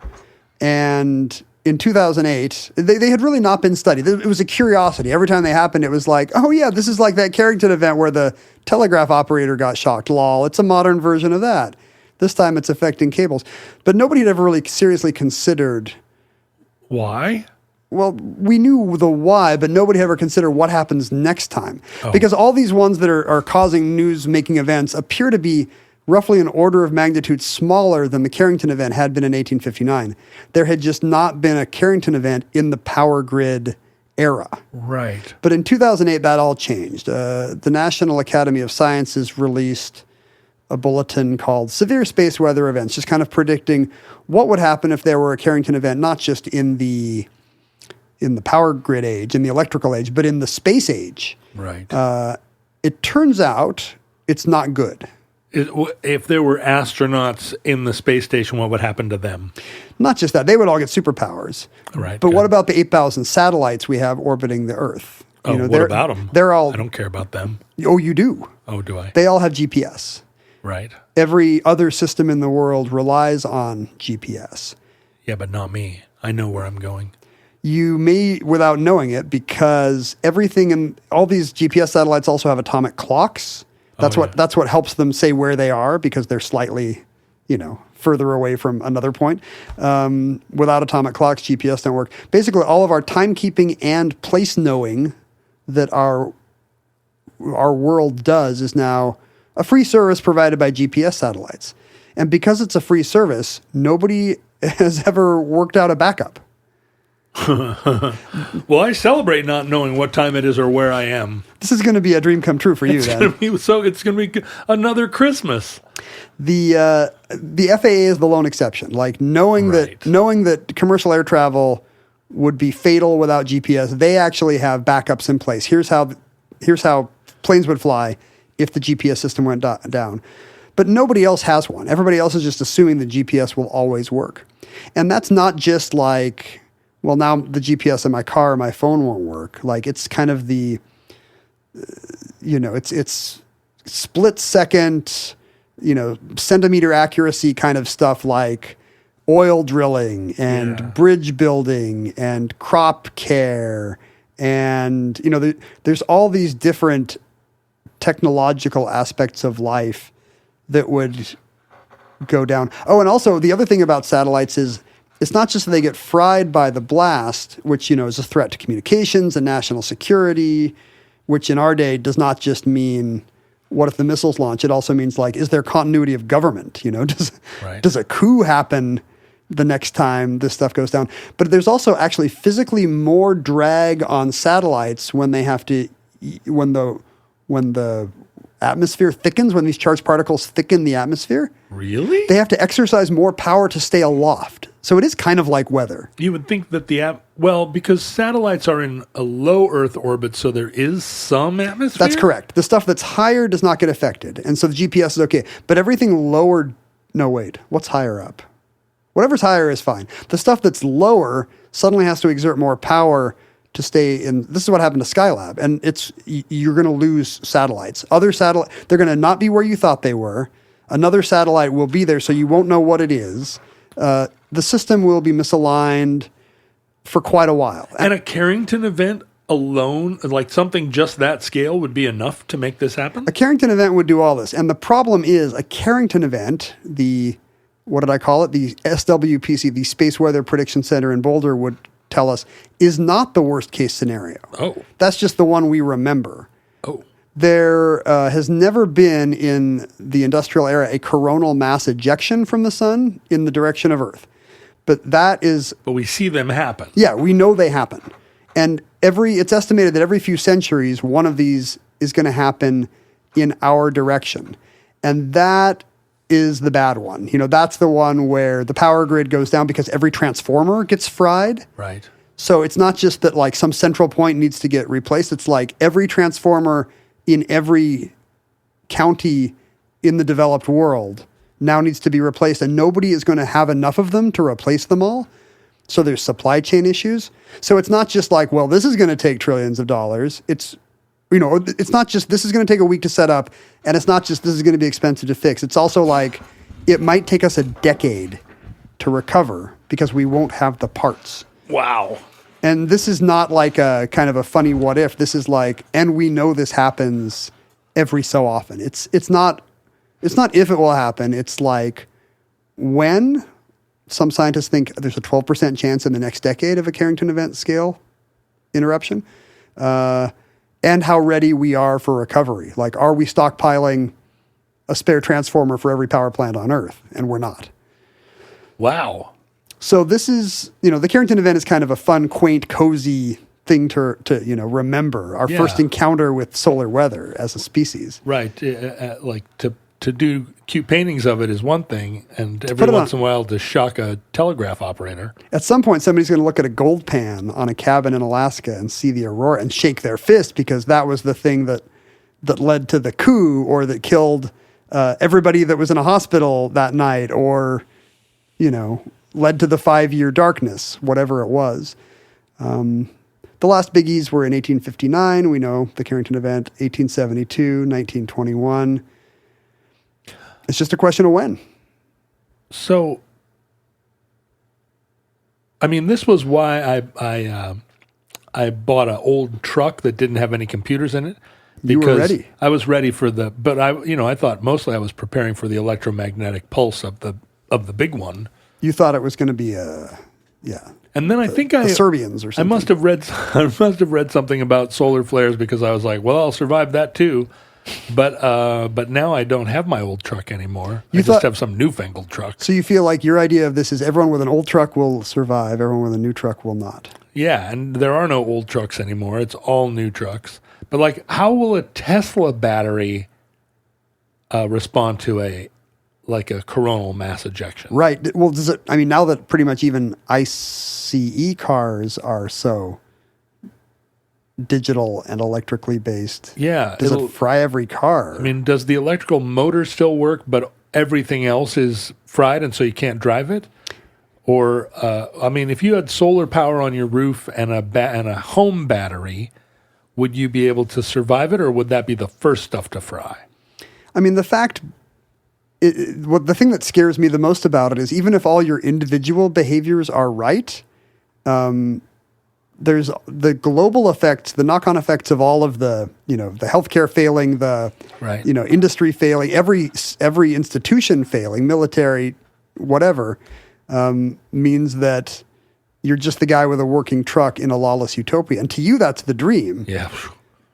And in 2008, they had really not been studied. It was a curiosity. Every time they happened, it was like, oh yeah, this is like that Carrington event where the telegraph operator got shocked. Lol, it's a modern version of that. This time it's affecting cables. But nobody had ever really seriously considered... Why? Well, we knew the why, but nobody ever considered what happens next time. Oh. Because all these ones that are causing news-making events appear to be roughly an order of magnitude smaller than the Carrington event had been in 1859. There had just not been a Carrington event in the power grid era. Right. But in 2008, that all changed. The National Academy of Sciences released a bulletin called Severe Space Weather Events, just kind of predicting what would happen if there were a Carrington event, not just in the power grid age, in the electrical age, but in the space age. Right. It turns out it's not good. If there were astronauts in the space station, what would happen to them? Not just that. They would all get superpowers. Right. But good. What about the 8,000 satellites we have orbiting the Earth? What about them? They're all... I don't care about them. Oh, you do? Oh, do I? They all have GPS. Right. Every other system in the world relies on GPS. Yeah, but not me. I know where I'm going. You may, without knowing it, because everything in all these GPS satellites also have atomic clocks. That's what helps them say where they are, because they're slightly, further away from another point. Without atomic clocks, GPS don't work. Basically, all of our timekeeping and place knowing that our world does is now a free service provided by GPS satellites. And because it's a free service, nobody has ever worked out a backup. Well, I celebrate not knowing what time it is or where I am. This is going to be a dream come true for you, then. It's going to be another Christmas. The FAA is the lone exception. Like knowing that commercial air travel would be fatal without GPS, they actually have backups in place. Here's how planes would fly if the GPS system went down. But nobody else has one. Everybody else is just assuming the GPS will always work. And that's not just like, well, now the GPS in my car or my phone won't work. Like it's kind of the, it's split second, centimeter accuracy kind of stuff like oil drilling and bridge building and crop care. And, there's all these different technological aspects of life that would go down. Oh, and also the other thing about satellites is it's not just that they get fried by the blast, which, is a threat to communications and national security, which in our day does not just mean what if the missiles launch? It also means like, is there continuity of government? Does a coup happen the next time this stuff goes down? But there's also actually physically more drag on satellites when they have to, when the atmosphere thickens, when these charged particles thicken the atmosphere. Really? They have to exercise more power to stay aloft. So it is kind of like weather. You would think that because satellites are in a low Earth orbit, so there is some atmosphere? That's correct. The stuff that's higher does not get affected. And so the GPS is okay. But everything lower, no, wait, what's higher up? Whatever's higher is fine. The stuff that's lower suddenly has to exert more power to stay in. This is what happened to Skylab. And you're going to lose satellites. They're going to not be where you thought they were. Another satellite will be there, so you won't know what it is. The system will be misaligned for quite a while. And a Carrington event alone, like something just that scale, would be enough to make this happen? A Carrington event would do all this. And the problem is a Carrington event, what did I call it? The SWPC, the Space Weather Prediction Center in Boulder would tell us, is not the worst case scenario. Oh. That's just the one we remember. Oh. There has never been in the industrial era a coronal mass ejection from the sun in the direction of Earth. But we see them happen. Yeah, we know they happen. And it's estimated that every few centuries, one of these is going to happen in our direction. And that is the bad one. That's the one where the power grid goes down because every transformer gets fried. Right. So it's not just that like some central point needs to get replaced. It's like every transformer in every county in the developed world now needs to be replaced, and nobody is going to have enough of them to replace them all. So there's supply chain issues. So it's not just like, well, this is going to take trillions of dollars. It's not just this is going to take a week to set up, and it's not just this is going to be expensive to fix. It's also like it might take us a decade to recover because we won't have the parts. Wow. And this is not like a kind of a funny what if. This is like, and we know this happens every so often. It's not if it will happen. It's like when. Some scientists think there's a 12% chance in the next decade of a Carrington event scale interruption. And how ready we are for recovery. Like, are we stockpiling a spare transformer for every power plant on Earth? And we're not. Wow. So this is, the Carrington event is kind of a fun, quaint, cozy thing to remember. Our first encounter with solar weather as a species. Right. Like to do cute paintings of it is one thing, and every once in a while to shock a telegraph operator. At some point, somebody's going to look at a gold pan on a cabin in Alaska and see the aurora and shake their fist because that was the thing that led to the coup or that killed everybody that was in a hospital that night or, led to the 5-year darkness, whatever it was. The last biggies were in 1859. We know the Carrington event, 1872, 1921. It's just a question of when. So, I mean, this was why I bought an old truck that didn't have any computers in it. You were ready. I was ready for but I thought mostly I was preparing for the electromagnetic pulse of the big one. You thought it was going to be And then I think the Serbians or something. I must have read something about solar flares because I was like, well, I'll survive that too. But now I don't have my old truck anymore. I You just thought- have some newfangled truck. So you feel like your idea of this is everyone with an old truck will survive, everyone with a new truck will not. Yeah, and there are no old trucks anymore. It's all new trucks. But like, how will a Tesla battery respond to a coronal mass ejection? Right. Well, does it? I mean, now that pretty much even ICE cars are so digital and electrically based. Yeah. Does it fry every car? I mean, does the electrical motor still work, but everything else is fried and so you can't drive it? Or, if you had solar power on your roof and a home battery, would you be able to survive it, or would that be the first stuff to fry? I mean, the thing that scares me the most about it is even if all your individual behaviors are right, there's the global effects, the knock-on effects of all of the healthcare failing, Right. Industry failing, every institution failing, military, whatever, means that you're just the guy with a working truck in a lawless utopia. And to you, that's the dream. Yeah.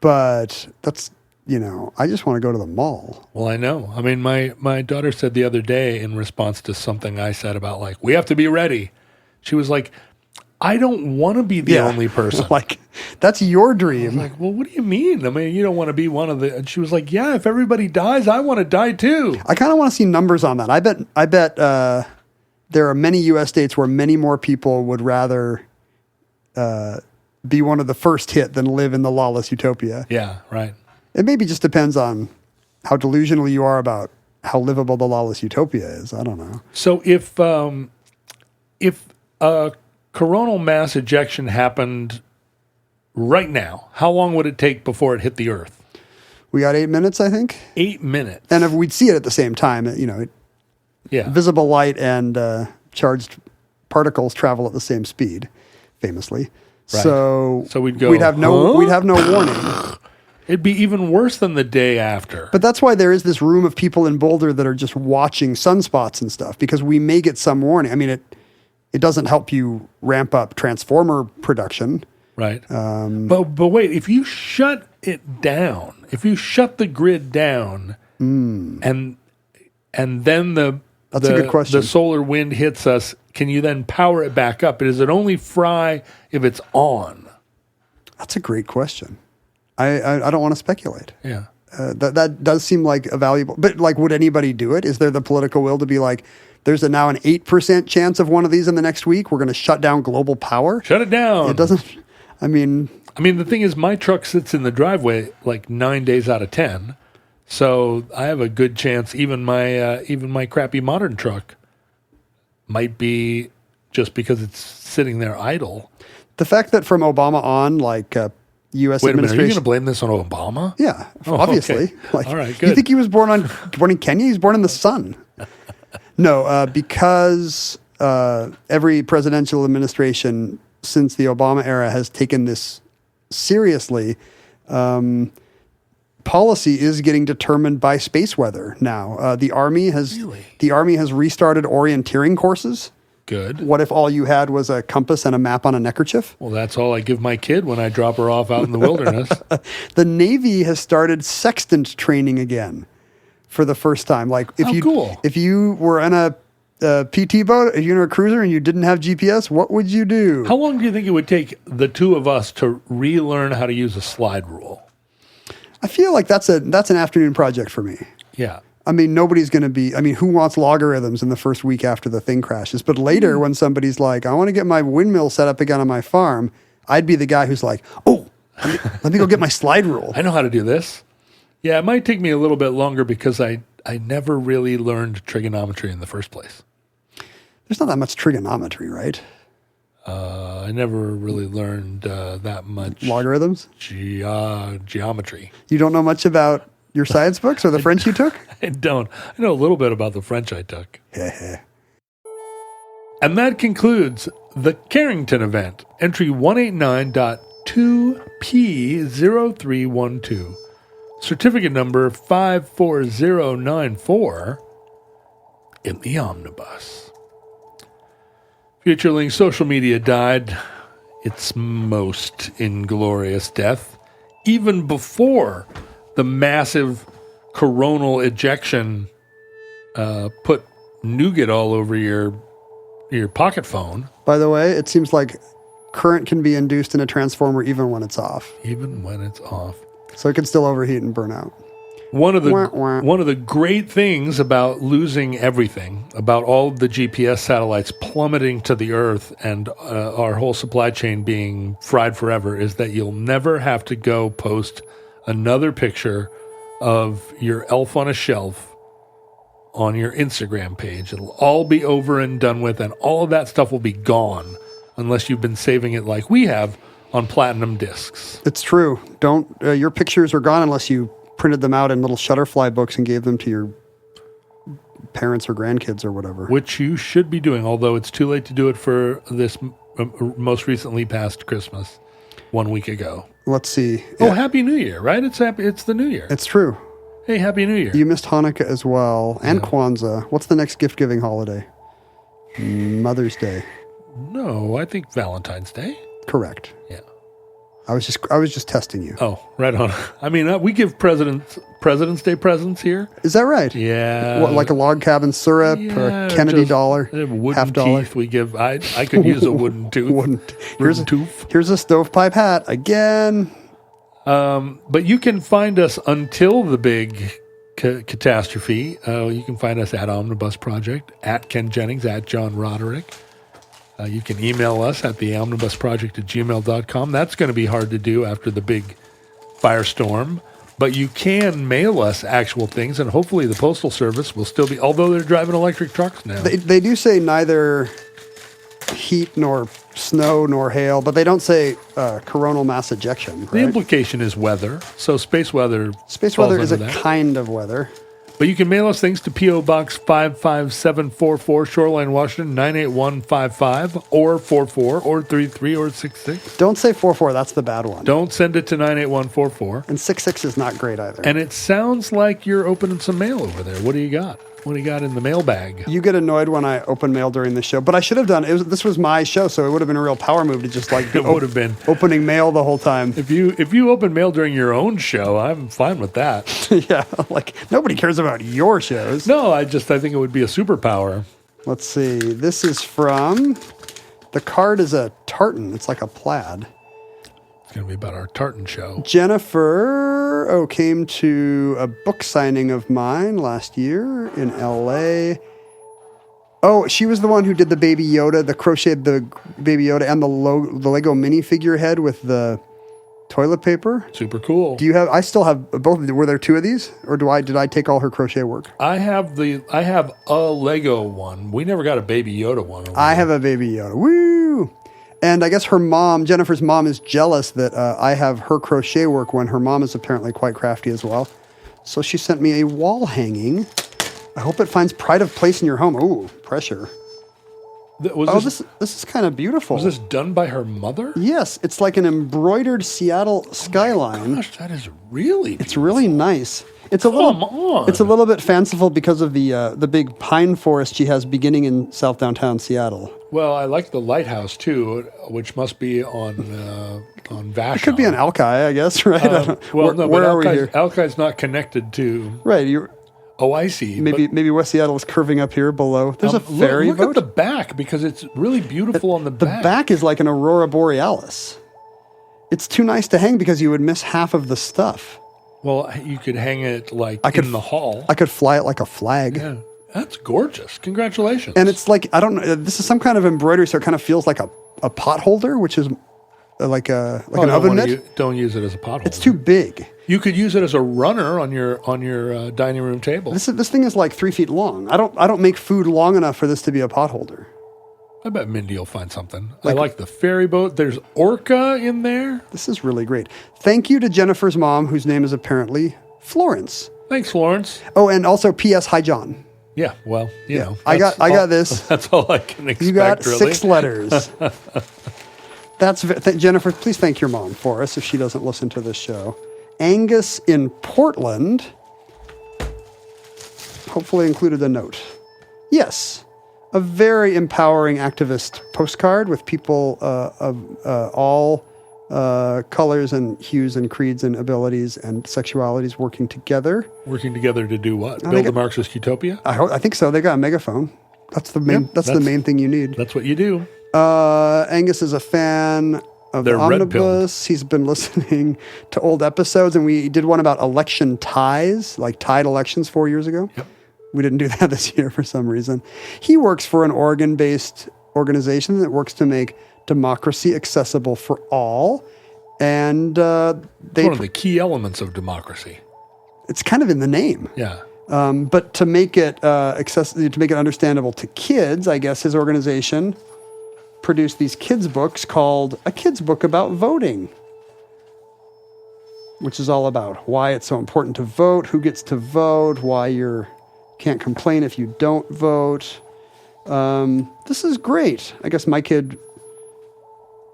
But that's, I just want to go to the mall. Well, I know. I mean, my daughter said the other day in response to something I said about, like, we have to be ready. She was like, I don't want to be the only person. Like, that's your dream. Like, well, what do you mean? I mean, you don't want to be one of the... And she was like, yeah, if everybody dies, I want to die too. I kind of want to see numbers on that. I bet there are many U.S. states where many more people would rather be one of the first hit than live in the lawless utopia. Yeah, right. It maybe just depends on how delusional you are about how livable the lawless utopia is. I don't know. So if a coronal mass ejection happened right now, how long would it take before it hit the Earth? We got 8 minutes, I think. 8 minutes. And if we'd see it at the same time, Yeah. visible light and charged particles travel at the same speed, famously. Right. So we'd go, we'd have no warning. It'd be even worse than the day after. But that's why there is this room of people in Boulder that are just watching sunspots and stuff, because we may get some warning. I mean, it doesn't help you ramp up transformer production. Right. But wait, if you shut it down, if you shut the grid down, and then That's a good question. the solar wind hits us, can you then power it back up? Does it only fry if it's on? That's a great question. I don't want to speculate. Yeah. That does seem like a valuable, but like, would anybody do it? Is there the political will to be like, there's now an 8% chance of one of these in the next week. We're going to shut down global power. Shut it down. It doesn't. I mean, the thing is, my truck sits in the driveway like 9 days out of 10, so I have a good chance. Even my crappy modern truck might be, just because it's sitting there idle. the fact that from Obama on, like U.S. Wait a minute, are you administration. going to blame this on Obama? Yeah, Oh, obviously. okay. Like, All right, You good. think he was born in Kenya? He's born in the sun. No, because every presidential administration since the Obama era has taken this seriously. Policy is getting determined by space weather now. The Army has restarted orienteering courses. Good. What if all you had was a compass and a map on a neckerchief? Well, that's all I give my kid when I drop her off out in the wilderness. The Navy has started sextant training again for the first time. Like cool. if you were in a PT boat, if you're in a cruiser and you didn't have GPS, what would you do? How long do you think it would take the two of us to relearn how to use a slide rule? I feel like that's an afternoon project for me. Yeah. I mean, nobody's going to be, who wants logarithms in the first week after the thing crashes? But later, when somebody's like, I want to get my windmill set up again on my farm, I'd be the guy who's like, oh, let me go get my slide rule. I know how to do this. Yeah, it might take me a little bit longer because I never really learned trigonometry in the first place. There's not that much trigonometry, right? I never really learned that much Logarithms? geometry. You don't know much about your science books or the French you took? I don't. I know a little bit about the French I took. And that concludes the Carrington event, entry 189.2P0312, certificate number 54094 in the omnibus. FutureLink social media died its most inglorious death even before the massive coronal ejection put nougat all over your pocket phone. By the way, it seems like current can be induced in a transformer even when it's off. Even when it's off. So it can still overheat and burn out. One of Wah, wah. the great things about losing everything, about all of the GPS satellites plummeting to the earth and our whole supply chain being fried forever, is that you'll never have to go post another picture of your elf on a shelf on your Instagram page. It'll all be over and done with, and all of that stuff will be gone unless you've been saving it like we have on platinum discs. It's true. Don't your pictures are gone unless you printed them out in little Shutterfly books and gave them to your parents or grandkids or whatever. Which you should be doing, although it's too late to do it for this most recently past Christmas, 1 week ago. Let's see. Oh, Happy New Year, right? It's the New Year. It's true. Hey, Happy New Year. You missed Hanukkah as well, and Kwanzaa. What's the next gift-giving holiday? Mother's Day. No, I think Valentine's Day. Correct. Yeah. I was just testing you. Oh, right on. I mean, we give President's Day presents here. Is that right? Yeah. What, like a log cabin syrup or a Kennedy dollar? Wooden $50? teeth we give. I could use a wooden tooth. Here's a stovepipe hat again. But you can find us until the big catastrophe. You can find us at Omnibus Project, at Ken Jennings, at John Roderick. You can email us at theomnibusproject@gmail.com. That's going to be hard to do after the big firestorm. But you can mail us actual things, and hopefully the Postal Service will still be, although they're driving electric trucks now. They do say neither heat nor snow nor hail, but they don't say coronal mass ejection. Right? The implication is weather. So space weather. Space weather is a that. kind of weather. But you can mail us things to P.O. Box 55744, Shoreline, Washington, 98155, or 44, or 33, or 66. Don't say 44, that's the bad one. Don't send it to 98144. And 66 is not great either. And it sounds like you're opening some mail over there. What do you got? What do you got in the mailbag? You get annoyed when I open mail during the show, but I should have done this was my show, so it would have been a real power move to just like It would have been. opening mail the whole time. If you open mail during your own show, I'm fine with that. Yeah, like nobody cares about your shows. No, I think it would be a superpower. Let's see. This is from the card is a tartan. It's like a plaid. It's going to be about our tartan show. Jennifer came to a book signing of mine last year in L.A. Oh, she was the one who did the Baby Yoda, the crocheted the Baby Yoda, and the Lego minifigure head with the toilet paper. Super cool. Do you have? I still have both. Were there two of these, or did I take all her crochet work? I have a Lego one. We never got a Baby Yoda one. I have a Baby Yoda. Woo! And I guess her mom, Jennifer's mom, is jealous that I have her crochet work when her mom is apparently quite crafty as well. So she sent me a wall hanging. I hope it finds pride of place in your home. Ooh, pressure. This is kind of beautiful. Was this done by her mother? Yes, it's like an embroidered Seattle skyline. Gosh, that is really beautiful. It's really nice. It's a little bit fanciful because of the big pine forest she has beginning in South Downtown Seattle. Well, I like the lighthouse too, which must be on Vashon. It could be on Alki, I guess, right? Where are we here? Alki's not connected to. Right. Oh, I see. Maybe West Seattle is curving up here below. There's a ferry boat. Look at the back, because it's really beautiful on the back. The back is like an aurora borealis. It's too nice to hang because you would miss half of the stuff. Well, you could hang it in the hall. I could fly it like a flag. Yeah, that's gorgeous. Congratulations. And it's like, I don't know, this is some kind of embroidery, so it kind of feels like a pot holder, which is like an oven mitt. Don't use it as a pot holder. It's too big. You could use it as a runner on your dining room table. This thing is like 3 feet long. I don't make food long enough for this to be a pot holder. I bet Mindy will find something. I like the ferry boat. There's Orca in there. This is really great. Thank you to Jennifer's mom, whose name is apparently Florence. Thanks, Florence. Oh, and also P.S. Hi, John. Yeah, well, you know. I got this. That's all I can expect, You got really. 6 letters. Jennifer, please thank your mom for us if she doesn't listen to this show. Angus in Portland hopefully included a note. Yes, a very empowering activist postcard with people of all colors and hues and creeds and abilities and sexualities working together. Working together to do what? Oh, Build a Marxist utopia? I think so. They got a megaphone. That's the main. Yep, that's the main thing you need. That's what you do. Angus is a fan of the Omnibus. He's been listening to old episodes, and we did one about election ties, like tied elections 4 years ago. Yep. We didn't do that this year for some reason. He works for an Oregon-based organization that works to make democracy accessible for all, and It's one of the key elements of democracy. It's kind of in the name. Yeah. But to make it accessible, to make it understandable to kids, I guess his organization produced these kids' books called A Kid's Book About Voting, which is all about why it's so important to vote, who gets to vote, why you can't complain if you don't vote. This is great. I guess my kid,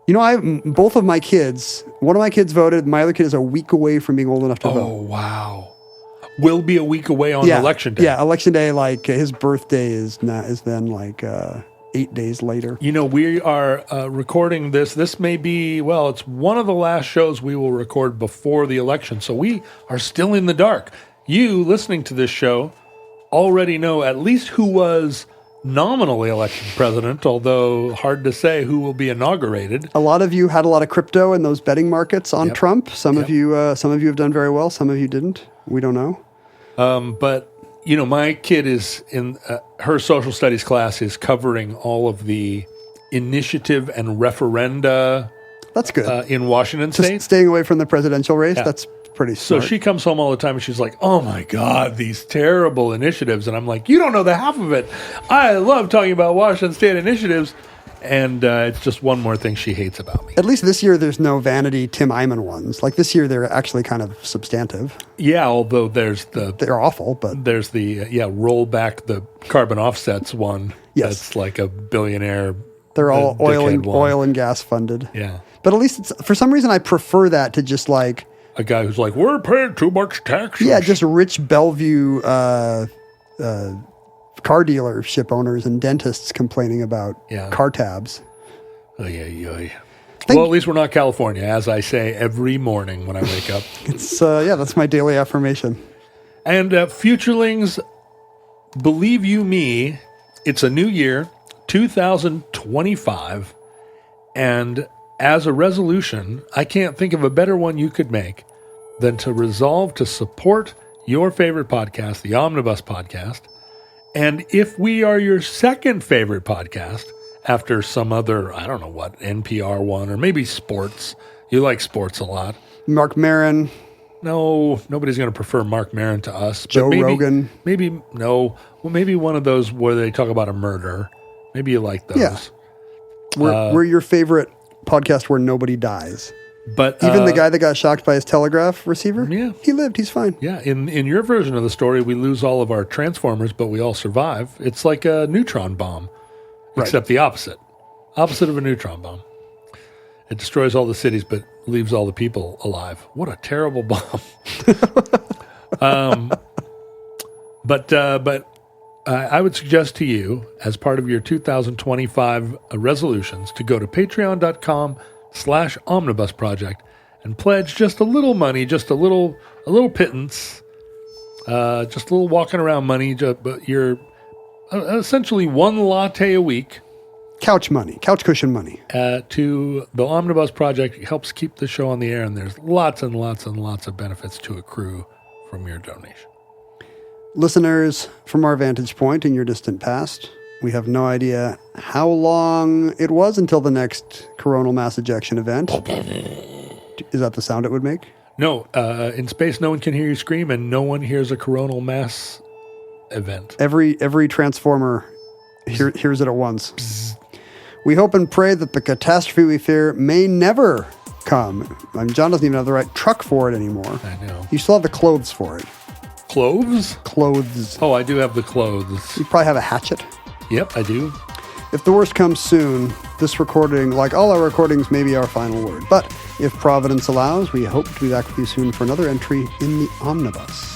both of my kids, one of my kids voted. My other kid is a week away from being old enough to vote. Oh, wow. Will be a week away on election day. Yeah, election day, like his birthday is then like 8 days later. We are recording this. This may be, it's one of the last shows we will record before the election. So we are still in the dark. You listening to this show already know at least who was nominally elected president, although hard to say who will be inaugurated. A lot of you had a lot of crypto in those betting markets on Trump. Some of you have done very well. Some of you didn't. We don't know. But my kid is in her social studies class is covering all of the initiative and referenda. That's good. In Washington State. Staying away from the presidential race. Yeah. That's pretty smart. So she comes home all the time and she's like, oh my God, these terrible initiatives. And I'm like, you don't know the half of it. I love talking about Washington State initiatives. And it's just one more thing she hates about me. At least this year, there's no vanity Tim Eyman ones. Like this year, they're actually kind of substantive. Yeah, although they're awful, but there's the roll back the carbon offsets one. Yes, that's like a billionaire. They're all oil and gas funded. Yeah, but at least for some reason I prefer that to just like a guy who's like, we're paying too much taxes. Yeah, just rich Bellevue car dealership owners and dentists complaining about car tabs. Well, at least we're not California, as I say every morning when I wake up. It's that's my daily affirmation. And futurelings, believe you me, it's a new year, 2025, and as a resolution, I can't think of a better one you could make than to resolve to support your favorite podcast, the Omnibus Podcast. And if we are your second favorite podcast, after some other, I don't know what, NPR one, or maybe sports. You like sports a lot. Mark Maron. No, nobody's going to prefer Mark Maron to us. Joe Rogan. Maybe one of those where they talk about a murder. Maybe you like those. Yeah. We're your favorite podcast where nobody dies. But even the guy that got shocked by his telegraph receiver, he lived. He's fine. Yeah, in your version of the story, we lose all of our transformers, but we all survive. It's like a neutron bomb, except the opposite of a neutron bomb. It destroys all the cities, but leaves all the people alive. What a terrible bomb! But I would suggest to you, as part of your 2025 resolutions, to go to patreon.com/Omnibus Project and pledge just a little money, just a little pittance, just a little walking around money. But you're essentially one latte a week. Couch cushion money. To the Omnibus Project. It helps keep the show on the air, and there's lots and lots and lots of benefits to accrue from your donation. Listeners, from our vantage point in your distant past, we have no idea how long it was until the next coronal mass ejection event. Is that the sound it would make? No. In space, no one can hear you scream, and no one hears a coronal mass event. Every transformer hears it at once. Bzz. We hope and pray that the catastrophe we fear may never come. I mean, John doesn't even have the right truck for it anymore. I know. You still have the clothes for it. Clothes? Clothes. Oh, I do have the clothes. You probably have a hatchet. Yep, I do. If the worst comes soon, this recording, like all our recordings, may be our final word. But if Providence allows, we hope to be back with you soon for another entry in the Omnibus.